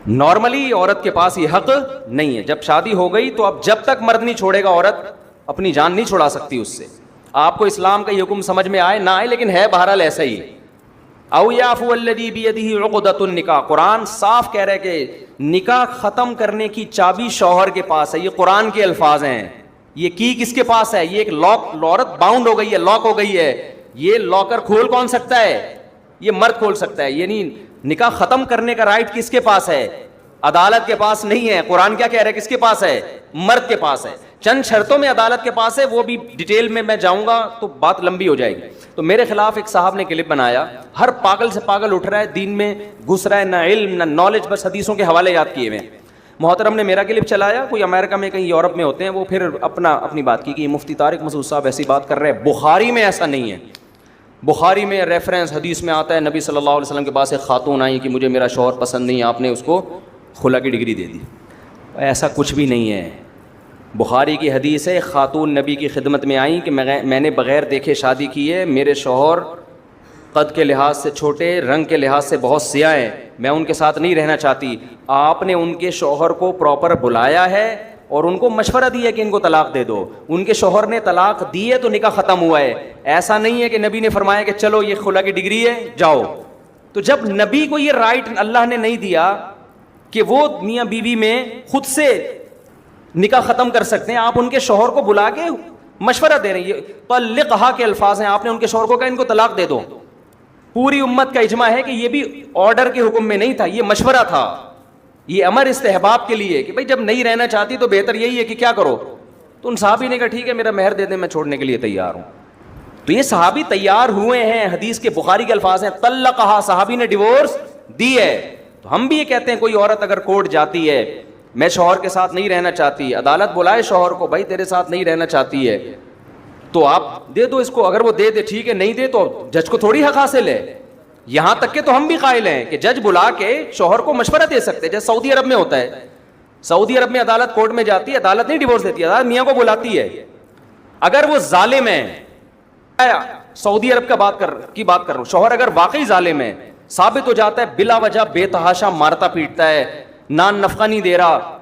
نارملی عورت کے پاس یہ حق نہیں ہے. جب شادی ہو گئی تو اب جب تک مرد نہیں چھوڑے گا عورت اپنی جان نہیں چھڑا سکتی اس سے. آپ کو اسلام کا یہ حکم سمجھ میں آئے نہ آئے, لیکن ہے بہرحال ایسا ہی. او یعفو الذی بیدہ عقدۃ النکاح, قرآن صاف کہہ رہا ہے کہ نکاح ختم کرنے کی چابی شوہر کے پاس ہے. یہ قرآن کے الفاظ ہیں. یہ کی کس کے پاس ہے؟ یہ ایک لاک, عورت باؤنڈ ہو گئی ہے, لاک ہو گئی ہے. یہ لاکر کھول کون سکتا ہے؟ یہ مرد کھول سکتا ہے. یعنی نکاح ختم کرنے کا رائٹ کس کے پاس ہے؟ عدالت کے پاس نہیں ہے. قرآن کیا کہہ رہا ہے, کس کے پاس ہے؟ مرد کے پاس ہے. چند شرطوں میں عدالت کے پاس ہے, وہ بھی ڈیٹیل میں جاؤں گا تو بات لمبی ہو جائے گی. تو میرے خلاف ایک صاحب نے کلپ بنایا, ہر پاگل سے پاگل اٹھ رہا ہے, دین میں گھس رہا ہے, نہ علم نہ نالج, بس حدیثوں کے حوالے یاد کیے ہوئے ہیں. محترم نے میرا کلپ چلایا, کوئی امریکہ میں کہیں یورپ میں ہوتے ہیں, وہ پھر اپنی بات کی کہ یہ مفتی طارق مسعود صاحب ایسی بات کر رہے ہیں. بخاری میں ایسا نہیں ہے. بخاری میں ریفرنس حدیث میں آتا ہے, نبی صلی اللہ علیہ وسلم کے پاس ایک خاتون آئی کہ مجھے میرا شوہر پسند نہیں, آپ نے اس کو خلا کی ڈگری دے دی. ایسا کچھ بھی نہیں ہے. بخاری کی حدیث ہے, خاتون نبی کی خدمت میں آئیں کہ میں نے بغیر دیکھے شادی کی ہے, میرے شوہر قد کے لحاظ سے چھوٹے, رنگ کے لحاظ سے بہت سیاہ ہیں, میں ان کے ساتھ نہیں رہنا چاہتی. آپ نے ان کے شوہر کو پراپر بلایا ہے اور ان کو مشورہ دیا کہ ان کو طلاق دے دو. ان کے شوہر نے طلاق دی ہے تو نکاح ختم ہوا ہے. ایسا نہیں ہے کہ نبی نے فرمایا کہ چلو یہ خلا کی ڈگری ہے جاؤ. تو جب نبی کو یہ رائٹ اللہ نے نہیں دیا کہ وہ میاں بیوی میں خود سے نکاح ختم کر سکتے ہیں, آپ ان کے شوہر کو بلا کے مشورہ دے رہے ہیں. یہ طلقھا کے الفاظ ہیں, آپ نے ان کے شوہر کو کہا ان کو طلاق دے دو. پوری امت کا اجماع ہے کہ یہ بھی آرڈر کے حکم میں نہیں تھا, یہ مشورہ تھا, یہ امر استحباب کے لیے کہ بھائی جب نہیں رہنا چاہتی تو بہتر یہی ہے کہ کیا کرو. تو ان صحابی نے کہا ٹھیک ہے میرا مہر دے دیں, میں چھوڑنے کے لیے تیار ہوں. تو یہ صحابی تیار ہوئے ہیں, حدیث کے بخاری کے الفاظ ہیں, طلقھا, صحابی نے ڈیورس دی ہے. تو ہم بھی یہ کہتے ہیں کوئی عورت اگر کورٹ جاتی ہے, میں شوہر کے ساتھ نہیں رہنا چاہتی, عدالت بلائے شوہر کو, بھائی تیرے ساتھ نہیں رہنا چاہتی ہے تو آپ دے دو اس کو. اگر وہ دے دے ٹھیک ہے, نہیں دے تو جج کو تھوڑی حق حاصل ہے. یہاں تک کہ تو ہم بھی قائل ہیں کہ جج بلا کے شوہر کو مشورہ دے سکتے ہیں, جیسے سعودی عرب میں ہوتا ہے. سعودی عرب میں عدالت کورٹ میں جاتی ہے, عدالت نہیں ڈیورس دیتی, عدالت میاں کو بلاتی ہے. اگر وہ ظالم ہے, سعودی عرب کی بات کر رہا ہوں, شوہر اگر واقعی ظالم ہے, ثابت ہو جاتا ہے بلا وجہ بے تحاشا مارتا پیٹتا ہے, نان نفقہ نہیں دے رہا,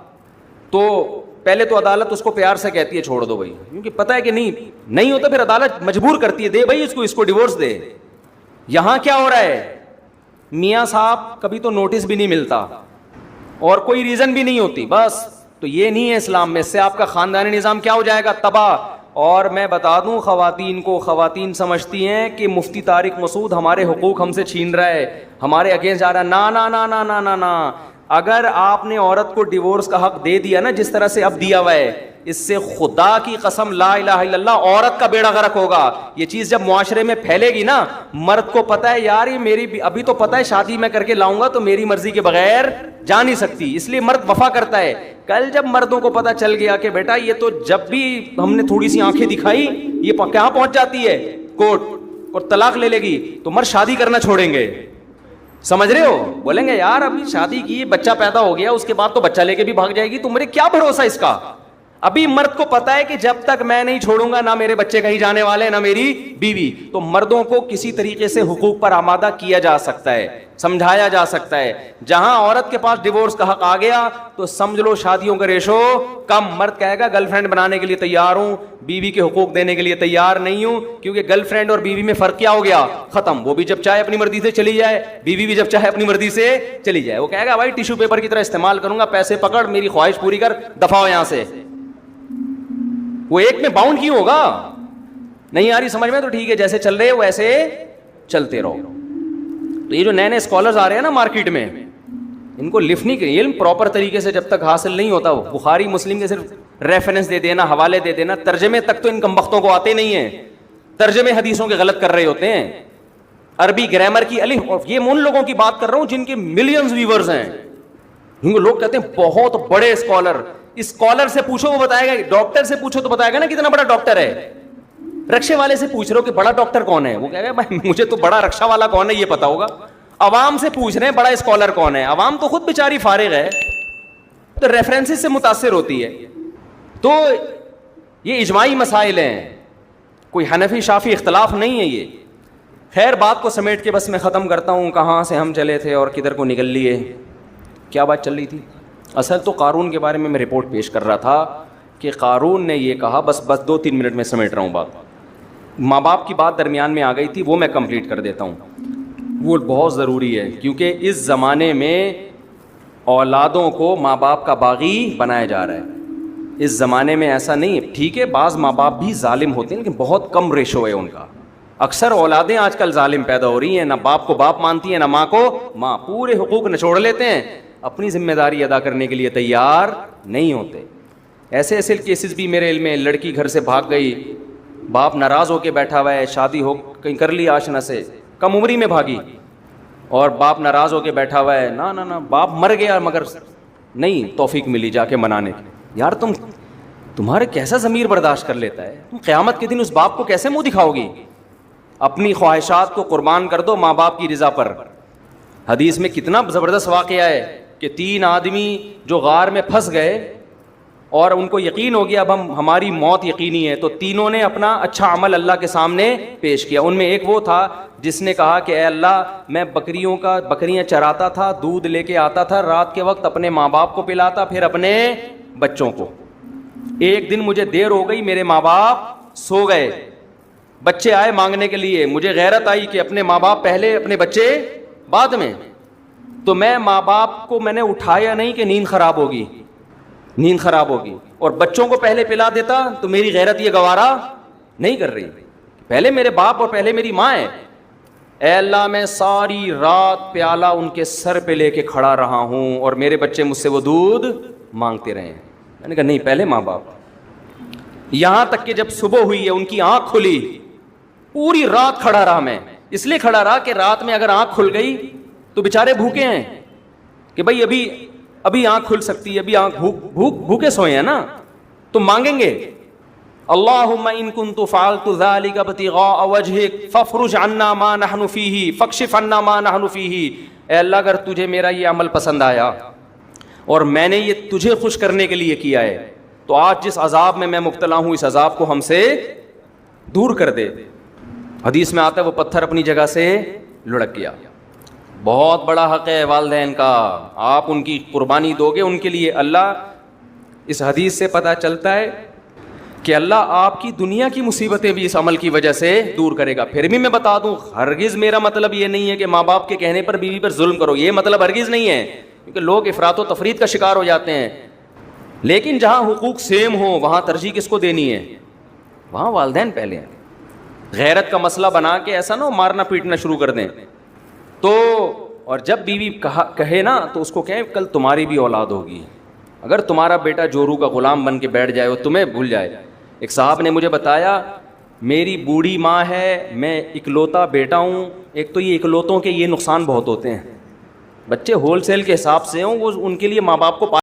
تو پہلے تو عدالت اس کو پیار سے کہتی ہے چھوڑ دو بھائی, کیونکہ پتہ ہے کہ نہیں ہوتا, پھر عدالت مجبور کرتی ہے دے بھائی اس کو ڈیورس دے. یہاں کیا ہو رہا ہے, میاں صاحب کبھی تو نوٹس بھی نہیں ملتا اور کوئی ریزن بھی نہیں ہوتی بس. تو یہ نہیں ہے اسلام میں, اس سے آپ کا خاندانی نظام کیا ہو جائے گا, تباہ. اور میں بتا دوں خواتین کو, خواتین سمجھتی ہیں کہ مفتی طارق مسعود ہمارے حقوق ہم سے چھین رہا ہے, ہمارے اگینسٹ جا رہا ہے. نا نا نا نا نا نا نا. اگر آپ نے عورت کو ڈیورس کا حق دے دیا نا, جس طرح سے اب دیا ہوا ہے, اس سے خدا کی قسم لا الہ الا اللہ عورت کا بیڑا غرق ہوگا. یہ چیز جب معاشرے میں پھیلے گی نا, مرد کو پتا ہے یار یہ میری ابھی تو پتا ہے شادی میں کر کے لاؤں گا تو میری مرضی کے بغیر جا نہیں سکتی, اس لیے مرد وفا کرتا ہے. کل جب مردوں کو پتا چل گیا کہ بیٹا یہ تو جب بھی ہم نے تھوڑی سی آنکھیں دکھائی یہ کہاں پہنچ جاتی ہے کورٹ اور طلاق لے لے گی, تو مرد شادی کرنا چھوڑیں گے. سمجھ رہے ہو, بولیں گے یار ابھی شادی کی, بچہ پیدا ہو گیا, اس کے بعد تو بچہ لے کے بھی بھاگ جائے گی, تمہارے کیا بھروسہ اس کا. ابھی مرد کو پتا ہے کہ جب تک میں نہیں چھوڑوں گا نہ میرے بچے کہیں جانے والے نہ میری بیوی. تو مردوں کو کسی طریقے سے حقوق پر آمادہ کیا جا سکتا ہے, سمجھایا جا سکتا ہے. جہاں عورت کے پاس ڈیورس کا حق آ گیا تو سمجھ لو شادیوں کا ریشو کم. مرد کہے گا گرل فرینڈ بنانے کے لیے تیار ہوں, بیوی کے حقوق دینے کے لیے تیار نہیں ہوں, کیونکہ گرل فرینڈ اور بیوی میں فرق کیا ہو گیا, ختم. وہ بھی جب چاہے اپنی مرضی سے چلی جائے, بیوی بھی جب چاہے اپنی مرضی سے چلی جائے. وہ کہے گا بھائی ٹیشو پیپر کی طرح استعمال کروں گا, پیسے پکڑ, میری خواہش پوری کر, دفع ہو یہاں سے. وہ ایک میں باؤنڈ کیوں ہوگا؟ نہیں آ رہی سمجھ میں تو ٹھیک ہے, جیسے چل رہے ویسے چلتے رہو. تو یہ جو نئے نئے اسکالرز آ رہے ہیں نا مارکیٹ میں, ان کو لفٹ نہیں کریں, علم پراپر طریقے سے جب تک حاصل نہیں ہوتا. بخاری مسلم کے صرف ریفرنس دے دینا, حوالے دے دینا, ترجمے تک تو ان کمبختوں کو آتے نہیں ہیں. ترجمے حدیثوں کے غلط کر رہے ہوتے ہیں, عربی گرامر کی الف. اور یہ میں ان لوگوں کی بات کر رہا ہوں جن کے ملینز ویورز ہیں. ان کو لوگ کہتے ہیں بہت بڑے اسکالر. اسکالر سے پوچھو وہ بتائے گا, ڈاکٹر سے پوچھو تو بتائے گا نا کتنا بڑا ڈاکٹر ہے. رکشے والے سے پوچھ رہے ہو کہ بڑا ڈاکٹر کون ہے, وہ کہے گا بھائی مجھے تو بڑا رکشا والا کون ہے یہ پتا ہوگا. عوام سے پوچھ رہے ہیں بڑا اسکالر کون ہے, عوام تو خود بیچاری فارغ ہے, تو ریفرنسز سے متاثر ہوتی ہے. تو یہ اجماعی مسائل ہیں, کوئی حنفی شافی اختلاف نہیں ہے یہ. خیر بات کو سمیٹ کے بس میں ختم کرتا ہوں. کہاں سے ہم چلے تھے اور کدھر کو نکل لیے, کیا بات چل رہی تھی؟ اصل تو قارون کے بارے میں رپورٹ پیش کر رہا تھا کہ قارون نے یہ کہا, بس 2-3 منٹ میں سمیٹ رہا ہوں بات. ماں باپ کی بات درمیان میں آ گئی تھی, وہ میں کمپلیٹ کر دیتا ہوں, وہ بہت ضروری ہے. کیونکہ اس زمانے میں اولادوں کو ماں باپ کا باغی بنایا جا رہا ہے. اس زمانے میں ایسا نہیں ہے, ٹھیک ہے بعض ماں باپ بھی ظالم ہوتے ہیں لیکن بہت کم ریشو ہے ان کا. اکثر اولادیں آج کل ظالم پیدا ہو رہی ہیں, نہ باپ کو باپ مانتی ہیں نہ ماں کو ماں, پورے حقوق نچوڑ لیتے ہیں, اپنی ذمہ داری ادا کرنے کے لیے تیار نہیں ہوتے. ایسے ایسے کیسز بھی میرے علم میں, لڑکی گھر سے بھاگ گئی, باپ ناراض ہو کے بیٹھا ہوا ہے, شادی ہو کہیں کر لی آشنا سے, کم عمری میں بھاگی, اور باپ ناراض ہو کے بیٹھا ہوا ہے, نہ باپ مر گیا مگر نہیں توفیق ملی جا کے منانے کی. یار تمہارے کیسا ضمیر برداشت کر لیتا ہے, تم قیامت کے دن اس باپ کو کیسے منہ دکھاؤ گی؟ اپنی خواہشات کو قربان کر دو ماں باپ کی رضا پر. حدیث میں کتنا زبردست واقعہ ہے کہ 3 آدمی جو غار میں پھنس گئے اور ان کو یقین ہو گیا اب ہماری موت یقینی ہے, تو تینوں نے اپنا اچھا عمل اللہ کے سامنے پیش کیا. ان میں ایک وہ تھا جس نے کہا کہ اے اللہ میں بکریاں چراتا تھا, دودھ لے کے آتا تھا, رات کے وقت اپنے ماں باپ کو پلاتا پھر اپنے بچوں کو. ایک دن مجھے دیر ہو گئی, میرے ماں باپ سو گئے, بچے آئے مانگنے کے لیے, مجھے غیرت آئی کہ اپنے ماں باپ پہلے اپنے بچے بعد میں, تو میں ماں باپ کو میں نے اٹھایا نہیں کہ نیند خراب ہوگی, اور بچوں کو پہلے پلا دیتا تو میری غیرت یہ گوارا نہیں کر رہی, پہلے میرے باپ اور پہلے میری ماں ہے. اے اللہ میں ساری رات پیالہ ان کے سر پہ لے کے کھڑا رہا ہوں اور میرے بچے مجھ سے وہ دودھ مانگتے رہے ہیں. میں نے کہا نہیں پہلے ماں باپ. یہاں تک کہ جب صبح ہوئی ہے ان کی آنکھ کھلی, پوری رات کھڑا رہا میں, اس لیے کھڑا رہا کہ رات میں اگر آنکھ کھل گئی تو بیچارے بھوکے ہیں کہ بھائی ابھی آنکھ کھل سکتی ہے, ابھی آنکھ بھوکے سوئے ہیں نا, تو مانگیں گے اللہم ان کنت فعلت ذلک ابتغاء وجہک فافرج عنا ما نحن فیہ فاکشف عنا ما نحن فیہ. اے اللہ اگر تجھے میرا یہ عمل پسند آیا اور میں نے یہ تجھے خوش کرنے کے لیے کیا ہے تو آج جس عذاب میں مبتلا ہوں اس عذاب کو ہم سے دور کر دے. حدیث میں آتا ہے وہ پتھر اپنی جگہ سے لڑک گیا. بہت بڑا حق ہے والدین کا, آپ ان کی قربانی دو گے ان کے لیے. اللہ اس حدیث سے پتہ چلتا ہے کہ اللہ آپ کی دنیا کی مصیبتیں بھی اس عمل کی وجہ سے دور کرے گا. پھر بھی میں بتا دوں ہرگز میرا مطلب یہ نہیں ہے کہ ماں باپ کے کہنے پر بیوی پر ظلم کرو, یہ مطلب ہرگز نہیں ہے, کیونکہ لوگ افراط و تفریط کا شکار ہو جاتے ہیں. لیکن جہاں حقوق سیم ہوں وہاں ترجیح کس کو دینی ہے؟ وہاں والدین پہلے ہیں. غیرت کا مسئلہ بنا کے ایسا نہ ہو مارنا پیٹنا شروع کر دیں. تو اور جب بیوی کہے نا تو اس کو کہیں کل تمہاری بھی اولاد ہوگی, اگر تمہارا بیٹا جورو کا غلام بن کے بیٹھ جائے وہ تمہیں بھول جائے. ایک صاحب نے مجھے بتایا میری بوڑھی ماں ہے, میں اکلوتا بیٹا ہوں. ایک تو یہ اکلوتوں کے یہ نقصان بہت ہوتے ہیں, بچے ہول سیل کے حساب سے ہوں, وہ ان کے لیے ماں باپ کو